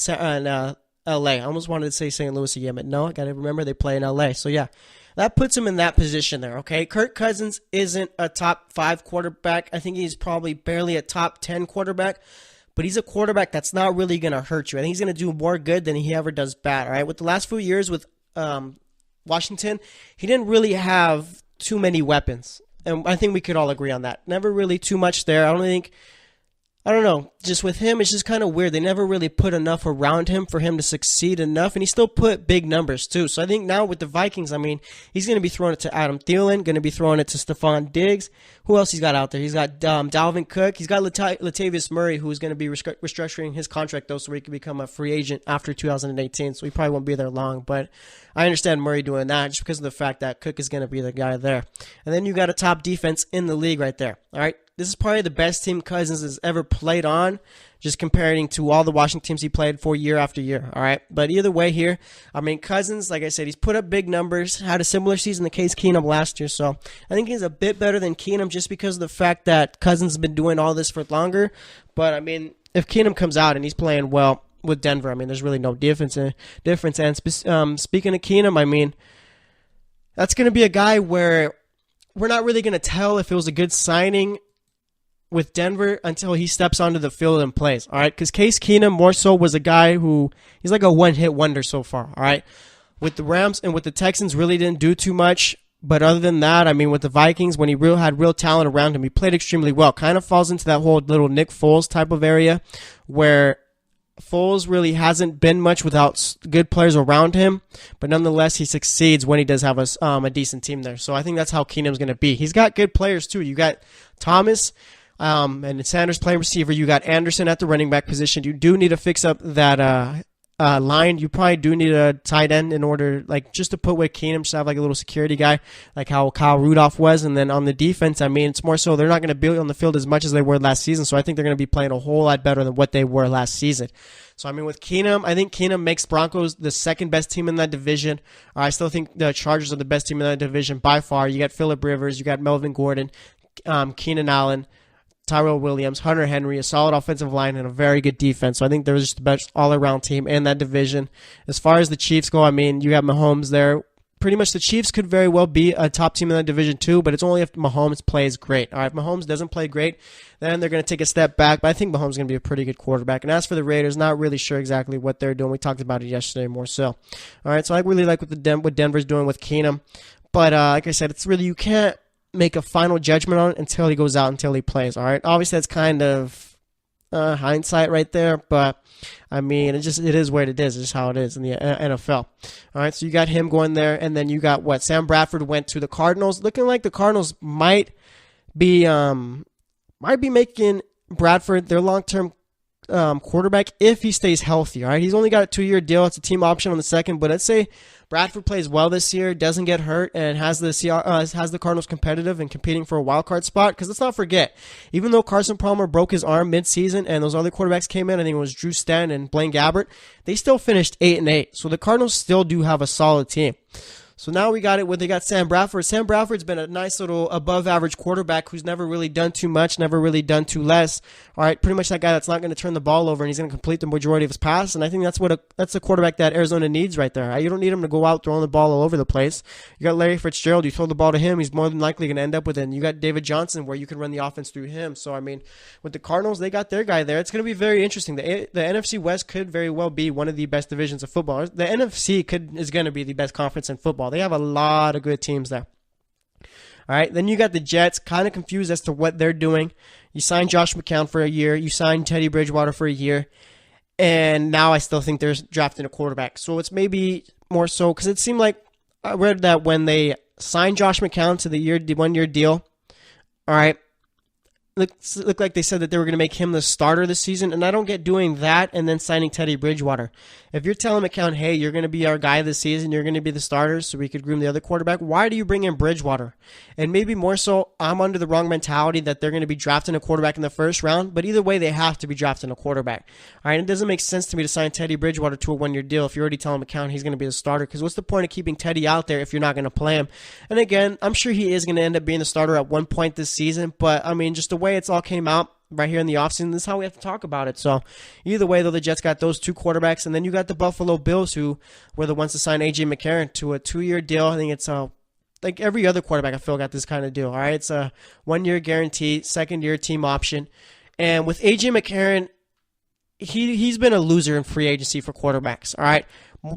L.A. I almost wanted to say St. Louis again, but no, I got to remember they play in L.A. So, yeah. That puts him in that position there, okay? Kirk Cousins isn't a top 5 quarterback. I think he's probably barely a top 10 quarterback, but he's a quarterback that's not really going to hurt you. I think he's going to do more good than he ever does bad, all right? With the last few years with Washington, he didn't really have too many weapons, and I think we could all agree on that. Never really too much there. I don't know, just with him, it's just kind of weird. They never really put enough around him for him to succeed enough, and he still put big numbers too. So I think now with the Vikings, I mean, he's going to be throwing it to Adam Thielen, going to be throwing it to Stephon Diggs. Who else he's got out there? He's got Dalvin Cook. He's got Latavius Murray, who's going to be restructuring his contract, though, so he can become a free agent after 2018, so he probably won't be there long. But I understand Murray doing that just because of the fact that Cook is going to be the guy there. And then you got a top defense in the league right there, all right? This is probably the best team Cousins has ever played on, just comparing to all the Washington teams he played for year after year, all right? But either way here, I mean, Cousins, like I said, he's put up big numbers, had a similar season to Case Keenum last year, so I think he's a bit better than Keenum just because of the fact that Cousins has been doing all this for longer. But, I mean, if Keenum comes out and he's playing well with Denver, I mean, there's really no difference. And speaking of Keenum, I mean, that's going to be a guy where we're not really going to tell if it was a good signing with Denver until he steps onto the field and plays, all right? Because Case Keenum more so was a guy who, he's like a one-hit wonder so far, all right? with the Rams and with the Texans, really didn't do too much. But other than that, I mean, with the Vikings, when he had real talent around him, he played extremely well. Kind of falls into that whole little Nick Foles type of area where Foles really hasn't been much without good players around him, but nonetheless, he succeeds when he does have a decent team there. So I think that's how Keenum's going to be. He's got good players, too. You got Thomas and Sanders playing receiver. You got Anderson at the running back position. You do need to fix up that line. You probably do need a tight end in order, like, just to put with Keenum, just have like a little security guy, like how Kyle Rudolph was. And then on the defense, I mean, it's more so they're not going to be on the field as much as they were last season. So I think they're going to be playing a whole lot better than what they were last season. So, I mean, with Keenum, I think Keenum makes Broncos the second best team in that division. I still think the Chargers are the best team in that division by far. You got Phillip Rivers, you got Melvin Gordon, Keenan Allen, Tyrell Williams, Hunter Henry, a solid offensive line, and a very good defense. So I think they're just the best all-around team in that division. As far as the Chiefs go, I mean, you got Mahomes there. Pretty much the Chiefs could very well be a top team in that division too, but it's only if Mahomes plays great. All right, if Mahomes doesn't play great, then they're going to take a step back, but I think Mahomes is going to be a pretty good quarterback. And as for the Raiders, not really sure exactly what they're doing. We talked about it yesterday more so. All right, so I really like what Denver's doing with Keenum. But like I said, it's really, you can't make a final judgment on it until he goes out, until he plays. All right, obviously that's kind of hindsight right there, but I mean, it is what it is. It's just how it is in the NFL. All right, so you got him going there, and then you got Sam Bradford went to the Cardinals, looking like the Cardinals might be making Bradford their long-term quarterback if he stays healthy. All right, he's only got a 2-year deal. It's a team option on the second, but let's say Bradford plays well this year, doesn't get hurt, and has the Cardinals competitive and competing for a wild card spot. Because let's not forget, even though Carson Palmer broke his arm mid-season and those other quarterbacks came in, I think it was Drew Stanton and Blaine Gabbert, they still finished 8-8. So the Cardinals still do have a solid team. So now we got it where they got Sam Bradford. Sam Bradford's been a nice little above-average quarterback who's never really done too much, never really done too less. All right, pretty much that guy that's not going to turn the ball over, and he's going to complete the majority of his passes. And I think that's a quarterback that Arizona needs right there. You don't need him to go out throwing the ball all over the place. You got Larry Fitzgerald. You throw the ball to him, he's more than likely going to end up with it. And you got David Johnson, where you can run the offense through him. So, I mean, with the Cardinals, they got their guy there. It's going to be very interesting. The NFC West could very well be one of the best divisions of football. The NFC is going to be the best conference in football. They have a lot of good teams there. All right, then you got the Jets, kind of confused as to what they're doing. You signed Josh McCown for a year. You signed Teddy Bridgewater for a year. And now I still think they're drafting a quarterback. So it's maybe more so because it seemed like I read that when they signed Josh McCown to the 1-year deal, all right, looked like they said that they were going to make him the starter this season, and I don't get doing that and then signing Teddy Bridgewater. If you're telling McCown, hey, you're going to be our guy this season, you're going to be the starter so we could groom the other quarterback, why do you bring in Bridgewater? And maybe more so, I'm under the wrong mentality that they're going to be drafting a quarterback in the first round, but either way, they have to be drafting a quarterback. All right, it doesn't make sense to me to sign Teddy Bridgewater to a 1-year deal if you're already telling McCown he's going to be the starter, because what's the point of keeping Teddy out there if you're not going to play him? And again, I'm sure he is going to end up being the starter at one point this season, but I mean, just the way it's all came out right here in the offseason, this is how we have to talk about it. So either way, though, the Jets got those two quarterbacks, and then you got the Buffalo Bills, who were the ones to sign A.J. McCarron to a 2-year deal. I think it's like every other quarterback I feel got this kind of deal. All right, it's a 1-year guarantee, 2nd-year team option. And with A.J. McCarron, he's been a loser in free agency for quarterbacks. All right,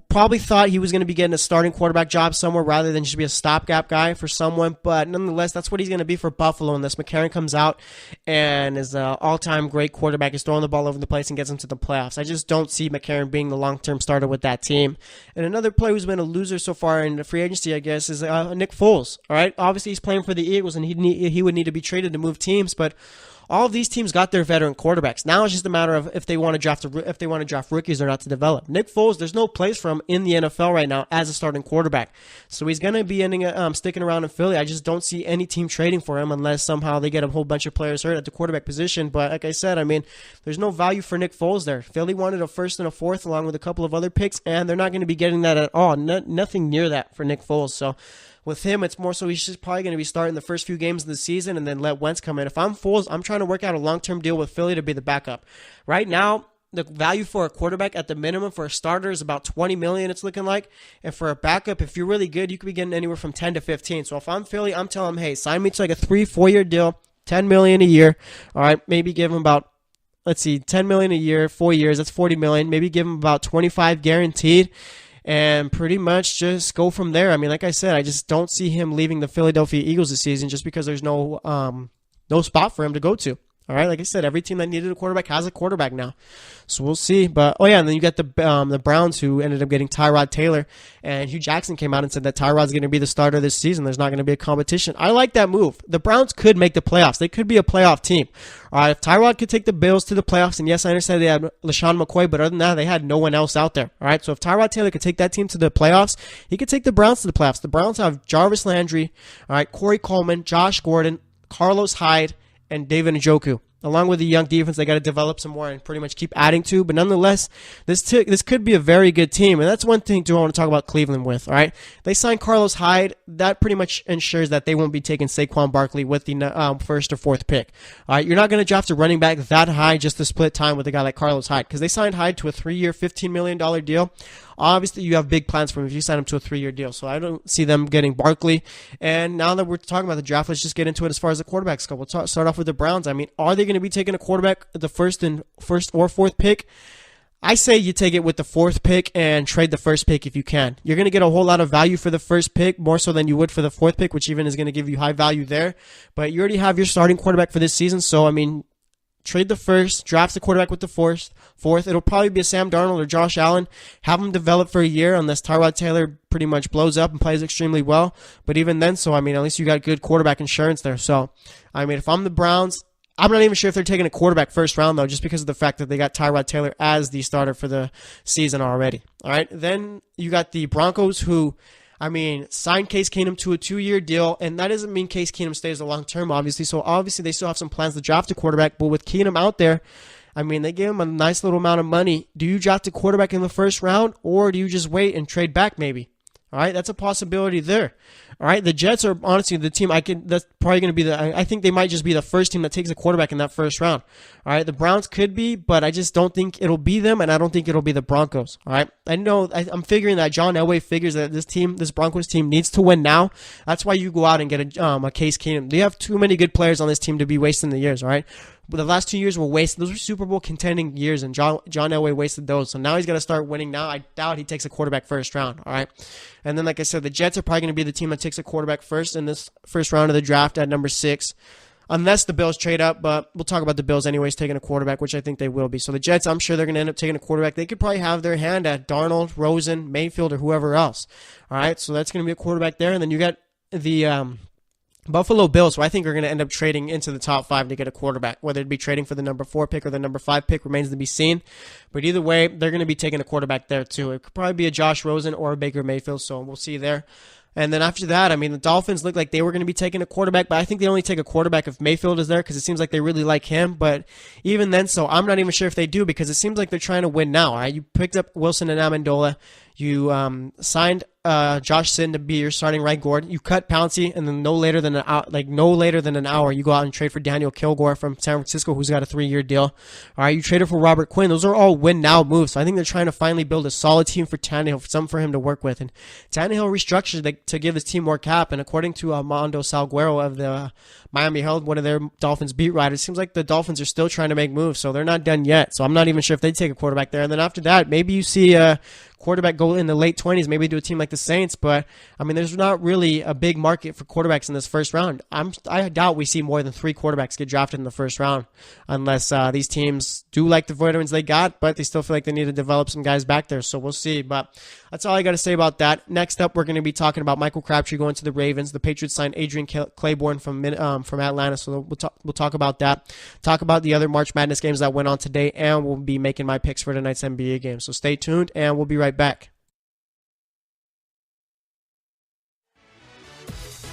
probably thought he was going to be getting a starting quarterback job somewhere rather than just be a stopgap guy for someone. But nonetheless, that's what he's going to be for Buffalo unless McCarron comes out and is an all-time great quarterback, is throwing the ball over the place and gets them to the playoffs. I just don't see McCarron being the long-term starter with that team. And another player who's been a loser so far in the free agency, I guess, is Nick Foles. All right, obviously he's playing for the Eagles and he would need to be traded to move teams, but all of these teams got their veteran quarterbacks. Now it's just a matter of if they want to draft rookies or not to develop. Nick Foles, there's no place for him in the NFL right now as a starting quarterback. So he's going to be sticking around in Philly. I just don't see any team trading for him unless somehow they get a whole bunch of players hurt at the quarterback position. But like I said, I mean, there's no value for Nick Foles there. Philly wanted a 1st and a 4th along with a couple of other picks, and they're not going to be getting that at all. Nothing near that for Nick Foles. So with him, it's more so he's just probably going to be starting the first few games of the season and then let Wentz come in. If I'm Foles, I'm trying to work out a long-term deal with Philly to be the backup. Right now, the value for a quarterback at the minimum for a starter is about $20 million, it's looking like. And for a backup, if you're really good, you could be getting anywhere from 10 to 15. So if I'm Philly, I'm telling him, hey, sign me to like a 3-4-year deal, $10 million a year. All right, maybe give him about, $10 million a year, 4 years, that's $40 million. Maybe give him about 25 guaranteed. and pretty much just go from there. I mean, like I said, I just don't see him leaving the Philadelphia Eagles this season just because there's no spot for him to go to. All right, like I said, every team that needed a quarterback has a quarterback now, so we'll see. But and then you got the Browns, who ended up getting Tyrod Taylor, and Hugh Jackson came out and said that Tyrod's going to be the starter this season. There's not going to be a competition. I like that move. The Browns could make the playoffs. They could be a playoff team. All right, if Tyrod could take the Bills to the playoffs, and yes, I understand they had LaShawn McCoy, but other than that, they had no one else out there. All right, so if Tyrod Taylor could take that team to the playoffs, he could take the Browns to the playoffs. The Browns have Jarvis Landry, all right, Corey Coleman, Josh Gordon, Carlos Hyde, and David Njoku. Along with the young defense, they got to develop some more and pretty much keep adding to. But nonetheless, this could be a very good team. And that's one thing, too, I want to talk about Cleveland with. All right, they signed Carlos Hyde. That pretty much ensures that they won't be taking Saquon Barkley with the first or fourth pick. All right, you're not going to draft a running back that high just to split time with a guy like Carlos Hyde, because they signed Hyde to a 3-year, $15 million deal. Obviously, you have big plans for him if you sign him to a 3-year deal. So I don't see them getting Barkley. And now that we're talking about the draft, let's just get into it as far as the quarterbacks go. We'll start off with the Browns. I mean, are they going to be taking a quarterback at the first or fourth pick? I say you take it with the fourth pick and trade the first pick if you can. You're going to get a whole lot of value for the first pick, more so than you would for the fourth pick, which even is going to give you high value there. But you already have your starting quarterback for this season. So, I mean, trade the first, draft the quarterback with the fourth. It'll probably be a Sam Darnold or Josh Allen. Have them develop for a year unless Tyrod Taylor pretty much blows up and plays extremely well. But even then, so, I mean, at least you got good quarterback insurance there. So, I mean, if I'm the Browns, I'm not even sure if they're taking a quarterback first round, though, just because of the fact that they got Tyrod Taylor as the starter for the season already. All right, then you got the Broncos, who, I mean, signed Case Keenum to a 2-year deal, and that doesn't mean Case Keenum stays a long term, obviously. So obviously they still have some plans to draft a quarterback, but with Keenum out there, I mean, they gave him a nice little amount of money. Do you draft a quarterback in the first round, or do you just wait and trade back maybe? All right, that's a possibility there. All right, the Jets are honestly the team that's probably going to be I think they might just be the first team that takes a quarterback in that first round. All right, the Browns could be, but I just don't think it'll be them, and I don't think it'll be the Broncos. All right, I know I'm figuring that John Elway figures that this Broncos team needs to win now. That's why you go out and get a Case Keenum. They have too many good players on this team to be wasting the years. All right. But the last 2 years were wasted. Those were Super Bowl contending years, and John Elway wasted those. So now he's got to start winning. Now I doubt he takes a quarterback first round. All right, and then like I said, the Jets are probably going to be the team that takes a quarterback first in this first round of the draft at number 6, unless the Bills trade up. But we'll talk about the Bills anyways taking a quarterback, which I think they will be. So the Jets, I'm sure they're going to end up taking a quarterback. They could probably have their hand at Darnold, Rosen, Mayfield, or whoever else. All right, so that's going to be a quarterback there, and then you got the Buffalo Bills, who I think are going to end up trading into the top 5 to get a quarterback. Whether it be trading for the number 4 pick or the number 5 pick remains to be seen. But either way, they're going to be taking a quarterback there too. It could probably be a Josh Rosen or a Baker Mayfield, so we'll see there. And then after that, I mean, the Dolphins look like they were going to be taking a quarterback, but I think they only take a quarterback if Mayfield is there because it seems like they really like him. But even then, so I'm not even sure if they do because it seems like they're trying to win now. All right? You picked up Wilson and Amendola. You signed Josh Sitton to be your starting right guard. You cut Pouncey, and then no later than an hour, you go out and trade for Daniel Kilgore from San Francisco, who's got a 3-year deal. All right, you traded for Robert Quinn. Those are all win now moves. So I think they're trying to finally build a solid team for Tannehill, something for him to work with. And Tannehill restructured to give his team more cap. And according to Armando Salguero of the Miami Herald, one of their Dolphins beat writers, it seems like the Dolphins are still trying to make moves. So they're not done yet. So I'm not even sure if they take a quarterback there. And then after that, maybe you see a quarterback go in the late 20s, maybe do a team like the Saints. But I mean, there's not really a big market for quarterbacks in this first round. I doubt we see more than 3 quarterbacks get drafted in the first round, unless these teams do like the veterans they got, but they still feel like they need to develop some guys back there. So we'll see. But that's all I got to say about that. Next up, we're going to be talking about Michael Crabtree going to the Ravens. The Patriots signed Adrienne Claiborne from Atlanta, so we'll talk about that. Talk about the other March Madness games that went on today, and we'll be making my picks for tonight's NBA game. So stay tuned, and we'll be right back.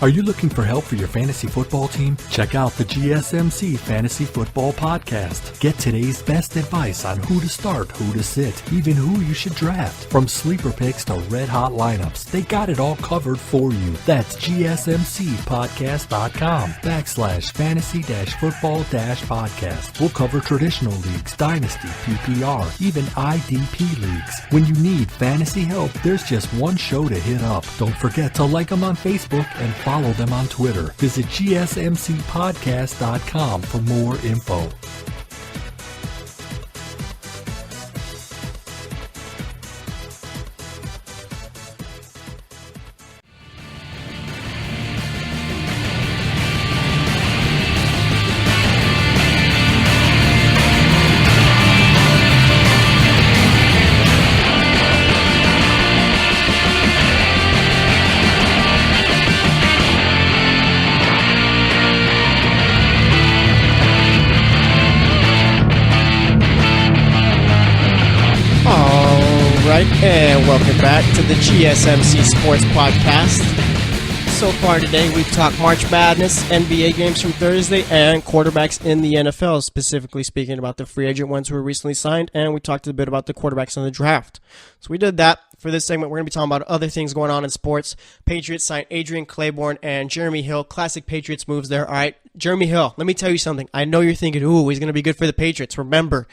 Are you looking for help for your fantasy football team? Check out the GSMC Fantasy Football Podcast. Get today's best advice on who to start, who to sit, even who you should draft. From sleeper picks to red-hot lineups, they got it all covered for you. That's gsmcpodcast.com/fantasy-football-podcast. We'll cover traditional leagues, dynasty, PPR, even IDP leagues. When you need fantasy help, there's just one show to hit up. Don't forget to like them on Facebook and follow them on Twitter. Visit gsmcpodcast.com for more info. and welcome back to the GSMC Sports Podcast. So far today, we've talked March Madness, NBA games from Thursday, and quarterbacks in the NFL, specifically speaking about the free agent ones who were recently signed, and we talked a bit about the quarterbacks in the draft. So we did that. For this segment, we're going to be talking about other things going on in sports. Patriots signed Adrienne, Claiborne, and Jeremy Hill. Classic Patriots moves there. All right, Jeremy Hill, let me tell you something. I know you're thinking, ooh, he's going to be good for the Patriots. Remember,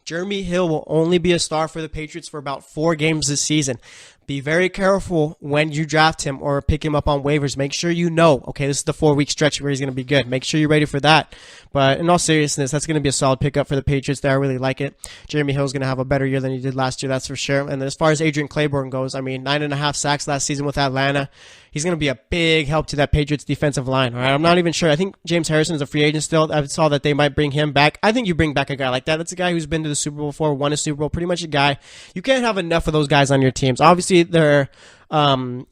Jeremy Hill will only be a star for the Patriots for about 4 games this season. Be very careful when you draft him or pick him up on waivers. Make sure you know, okay, this is the 4-week stretch where he's going to be good. Make sure you're ready for that. But in all seriousness, that's going to be a solid pickup for the Patriots there. I really like it. Jeremy Hill is going to have a better year than he did last year, that's for sure. And as far as Adrienne Claiborne goes, 9.5 sacks last season with Atlanta. He's going to be a big help to that Patriots defensive line. All right, I'm not even sure. I think James Harrison is a free agent still. I saw that they might bring him back. I think you bring back a guy like that. That's a guy who's been to the Super Bowl before, won a Super Bowl, pretty much a guy. You can't have enough of those guys on your teams. Obviously, their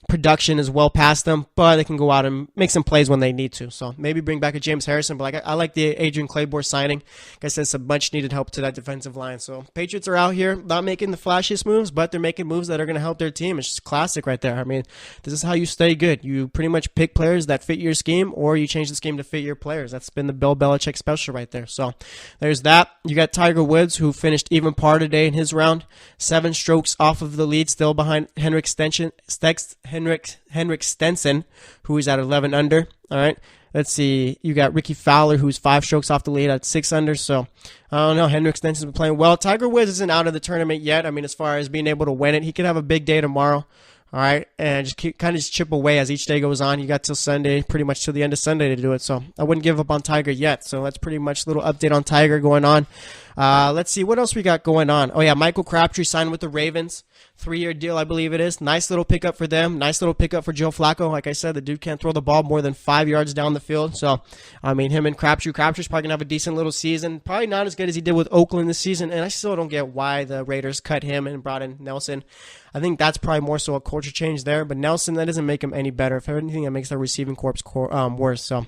production is well past them, but they can go out and make some plays when they need to. So maybe bring back a James Harrison, but I like the Adrienne Claiborne signing. Like I said, some much needed help to that defensive line. So Patriots are out here not making the flashiest moves, but they're making moves that are going to help their team. It's just classic right there. I mean, this is how you stay good. You pretty much pick players that fit your scheme, or you change the scheme to fit your players. That's been the Bill Belichick special right there. So there's that. You got Tiger Woods, who finished even par today in his round, 7 strokes off of the lead, still behind Henrik Stenson, who is at 11 under. All right. Let's see. You got Ricky Fowler, who's 5 strokes off the lead at 6 under. So, I don't know. Henrik Stenson's been playing well. Tiger Woods isn't out of the tournament yet. I mean, as far as being able to win it, he could have a big day tomorrow. All right. And just kind of chip away as each day goes on. You got till Sunday, pretty much till the end of Sunday to do it. So, I wouldn't give up on Tiger yet. So, that's pretty much a little update on Tiger going on. Let's see. What else we got going on? Oh, yeah. Michael Crabtree signed with the Ravens. 3-year deal, I believe it is. Nice little pickup for them. Nice little pickup for Joe Flacco. Like I said, the dude can't throw the ball more than 5 yards down the field. So, I mean, him and Crabtree's probably going to have a decent little season. Probably not as good as he did with Oakland this season. And I still don't get why the Raiders cut him and brought in Nelson. I think that's probably more so a culture change there. But Nelson, that doesn't make him any better. If anything, that makes their receiving corps worse. So,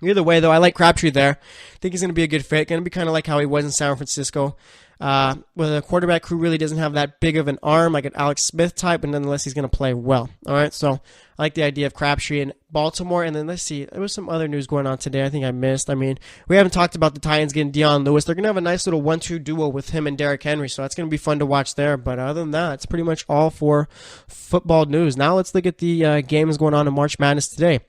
either way, though, I like Crabtree there. I think he's going to be a good fit. Going to be kind of like how he was in San Francisco. With a quarterback who really doesn't have that big of an arm, like an Alex Smith type, but nonetheless, he's going to play well. All right, so I like the idea of Crabtree in Baltimore. And then let's see, there was some other news going on today I think I missed. I mean, we haven't talked about the Titans getting Dion Lewis. They're going to have a nice little 1-2 duo with him and Derrick Henry, so that's going to be fun to watch there. But other than that, it's pretty much all for football news. Now let's look at the games going on in March Madness today.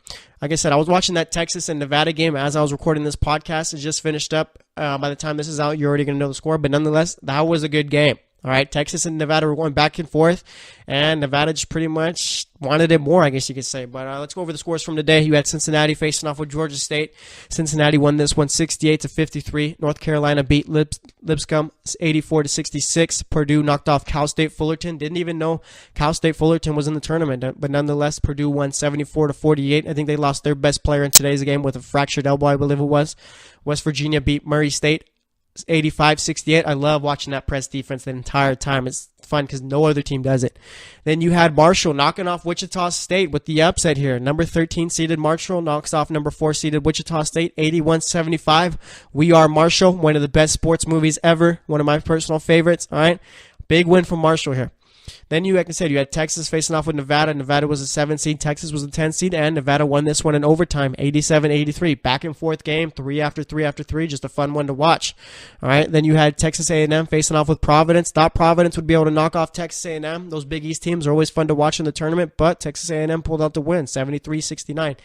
Like I said, I was watching that Texas and Nevada game as I was recording this podcast. It just finished up. By the time this is out, you're already going to know the score. But nonetheless, that was a good game. All right, Texas and Nevada were going back and forth, and Nevada just pretty much wanted it more, I guess you could say. But let's go over the scores from today. You had Cincinnati facing off with Georgia State. Cincinnati won this one 68-53. North Carolina beat Lipscomb 84-66. Purdue knocked off Cal State Fullerton. Didn't even know Cal State Fullerton was in the tournament, but nonetheless, Purdue won 74-48. I think they lost their best player in today's game with a fractured elbow, I believe it was. West Virginia beat Murray State 85-68. I love watching that press defense the entire time. It's fun because no other team does it. Then you had Marshall knocking off Wichita State with the upset here. Number 13 seeded Marshall knocks off number 4 seeded Wichita State 81-75. We Are Marshall, one of the best sports movies ever. One of my personal favorites. All right. Big win for Marshall here. Then like I said, you had Texas facing off with Nevada. Nevada was a 7 seed. Texas was a 10 seed. And Nevada won this one in overtime, 87-83. Back and forth game, 3 after 3 after 3. Just a fun one to watch. All right. Then you had Texas A&M facing off with Providence. Thought Providence would be able to knock off Texas A&M. Those Big East teams are always fun to watch in the tournament. But Texas A&M pulled out the win, 73-69.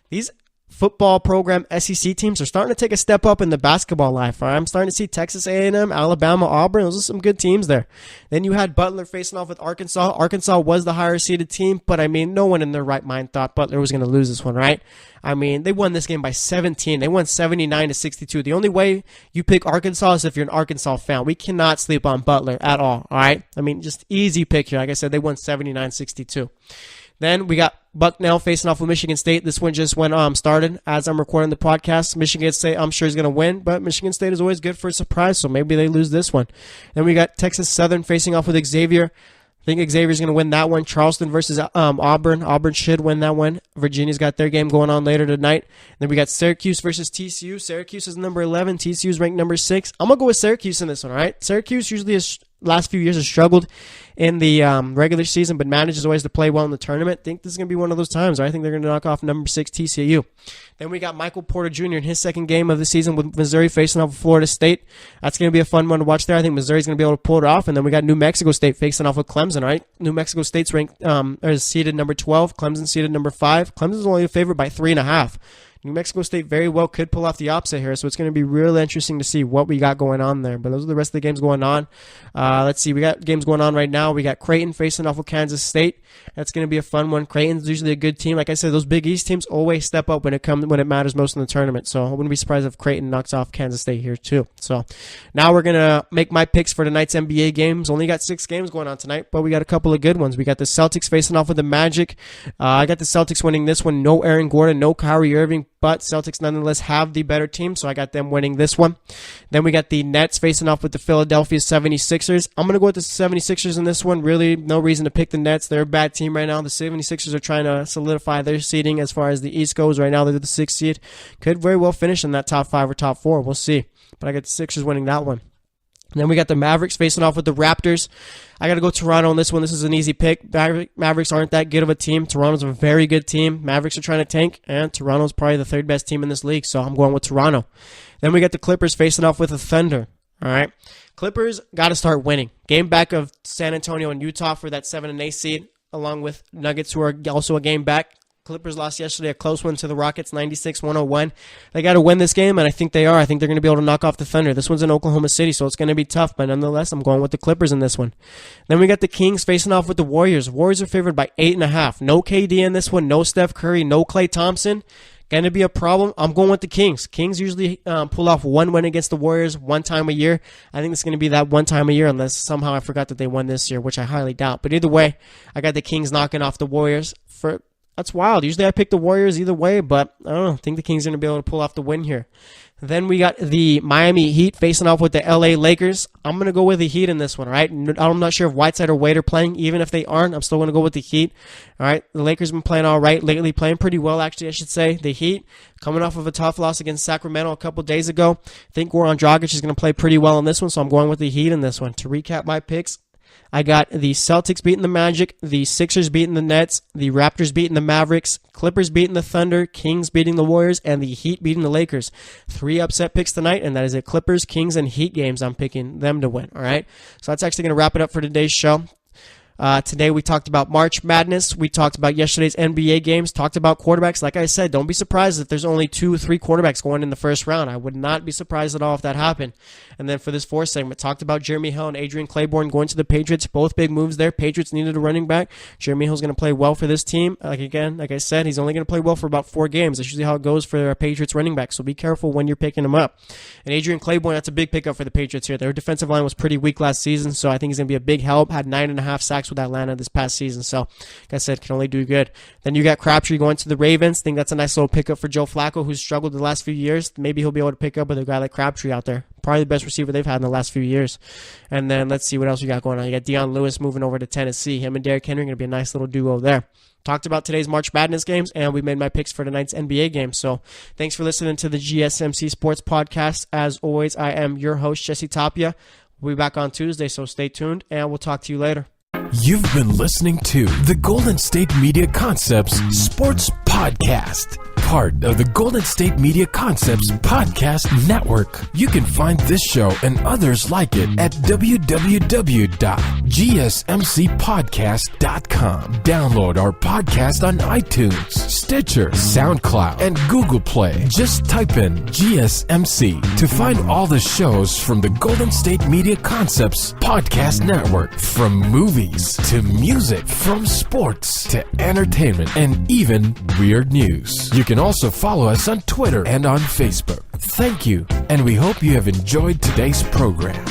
These football program SEC teams are starting to take a step up in the basketball life. Right? I'm starting to see Texas A&M, Alabama, Auburn. Those are some good teams there. Then you had Butler facing off with Arkansas. Arkansas was the higher seeded team, but I mean, no one in their right mind thought Butler was going to lose this one, right? I mean, they won this game by 17. They won 79-62. The only way you pick Arkansas is if you're an Arkansas fan. We cannot sleep on Butler at all right? I mean, just easy pick here. Like I said, they won 79-62. Then we got Bucknell facing off with Michigan State. This one just went started as I'm recording the podcast. Michigan State, I'm sure, is going to win, but Michigan State is always good for a surprise, so maybe they lose this one. Then we got Texas Southern facing off with Xavier. I think Xavier's going to win that one. Charleston versus Auburn. Auburn should win that one. Virginia's got their game going on later tonight. Then we got Syracuse versus TCU. Syracuse is number 11. TCU is ranked number 6. I'm going to go with Syracuse in this one, all right? Syracuse usually is last few years has struggled in the regular season, but manages always to play well in the tournament. I think this is going to be one of those times where I think they're going to knock off number 6 TCU. Then we got Michael Porter Jr. in his second game of the season with Missouri facing off with Florida State. That's going to be a fun one to watch there. I think Missouri's going to be able to pull it off. And then we got New Mexico State facing off with Clemson, right? New Mexico State's ranked is seeded number 12. Clemson seeded number 5. Clemson's only a favorite by 3.5. New Mexico State very well could pull off the opposite here, so it's going to be real interesting to see what we got going on there. But those are the rest of the games going on. Let's see. We got games going on right now. We got Creighton facing off with Kansas State. That's going to be a fun one. Creighton's usually a good team. Like I said, those Big East teams always step up when it matters most in the tournament. So I wouldn't be surprised if Creighton knocks off Kansas State here too. So now we're going to make my picks for tonight's NBA games. Only got 6 games going on tonight, but we got a couple of good ones. We got the Celtics facing off with the Magic. I got the Celtics winning this one. No Aaron Gordon, no Kyrie Irving, but Celtics nonetheless have the better team, so I got them winning this one. Then we got the Nets facing off with the Philadelphia 76ers. I'm going to go with the 76ers in this one. Really, no reason to pick the Nets. They're a bad team right now. The 76ers are trying to solidify their seeding as far as the East goes. Right now, they're the 6th seed. Could very well finish in that top 5 or top 4. We'll see. But I got the Sixers winning that one. And then we got the Mavericks facing off with the Raptors. I got to go Toronto on this one. This is an easy pick. Mavericks aren't that good of a team. Toronto's a very good team. Mavericks are trying to tank, and Toronto's probably the 3rd best team in this league, so I'm going with Toronto. Then we got the Clippers facing off with the Thunder. All right. Clippers got to start winning. Game back of San Antonio and Utah for that 7 and 8 seed, along with Nuggets, who are also a game back. Clippers lost yesterday, a close one to the Rockets, 96-101. They got to win this game, and I think they are. I think they're going to be able to knock off the Thunder. This one's in Oklahoma City, so it's going to be tough, but nonetheless, I'm going with the Clippers in this one. Then we got the Kings facing off with the Warriors. Warriors are favored by 8.5. No KD in this one, no Steph Curry, no Klay Thompson. Going to be a problem. I'm going with the Kings. Kings usually pull off one win against the Warriors one time a year. I think it's going to be that one time a year unless somehow I forgot that they won this year, which I highly doubt. But either way, I got the Kings knocking off the Warriors. That's wild. Usually I pick the Warriors either way, but I don't know. I think the Kings are going to be able to pull off the win here. Then we got the Miami Heat facing off with the LA Lakers. I'm going to go with the Heat in this one, all right? I'm not sure if Whiteside or Wade are playing. Even if they aren't, I'm still going to go with the Heat. All right, the Lakers have been playing all right lately, playing pretty well, actually, I should say. The Heat, coming off of a tough loss against Sacramento a couple days ago. I think Goran Dragic is going to play pretty well in this one, so I'm going with the Heat in this one. To recap my picks, I got the Celtics beating the Magic, the Sixers beating the Nets, the Raptors beating the Mavericks, Clippers beating the Thunder, Kings beating the Warriors, and the Heat beating the Lakers. 3 upset picks tonight, and that is it. Clippers, Kings, and Heat games. I'm picking them to win, all right? So that's actually going to wrap it up for today's show. Today we talked about March Madness. We talked about yesterday's NBA games, talked about quarterbacks. Like I said, don't be surprised if there's only 2 or 3 quarterbacks going in the first round. I would not be surprised at all if that happened. And then for this 4th segment, talked about Jeremy Hill and Adrienne Claiborne going to the Patriots. Both big moves there. Patriots needed a running back. Jeremy Hill's going to play well for this team. Like I said, he's only going to play well for about 4 games. That's usually how it goes for a Patriots running back. So be careful when you're picking him up. And Adrienne Claiborne, that's a big pickup for the Patriots here. Their defensive line was pretty weak last season, so I think he's going to be a big help. Had 9.5 sacks with Atlanta this past season, so like I said, can only do good. Then you got Crabtree going to the Ravens. I think that's a nice little pickup for Joe Flacco, who's struggled the last few years. Maybe he'll be able to pick up with a guy like Crabtree out there. Probably the best receiver they've had in the last few years. And then let's see what else we got going on. You got Deion Lewis moving over to Tennessee. Him and Derrick Henry are going to be a nice little duo there. Talked about today's March Madness games, and we made my picks for tonight's NBA games. So thanks for listening to the GSMC Sports Podcast. As always, I am your host, Jesse Tapia. We'll be back on Tuesday, so stay tuned, and we'll talk to you later. You've been listening to the Golden State Media Concepts Sports Podcast, part of the Golden State Media Concepts Podcast Network. You can find this show and others like it at www.gsmcpodcast.com. Download our podcast on iTunes, Stitcher, SoundCloud, and Google Play. Just type in GSMC to find all the shows from the Golden State Media Concepts Podcast Network, from movies to music, from sports to entertainment, and even weird news. You can also follow us on Twitter and on Facebook. Thank you, and we hope you have enjoyed today's program.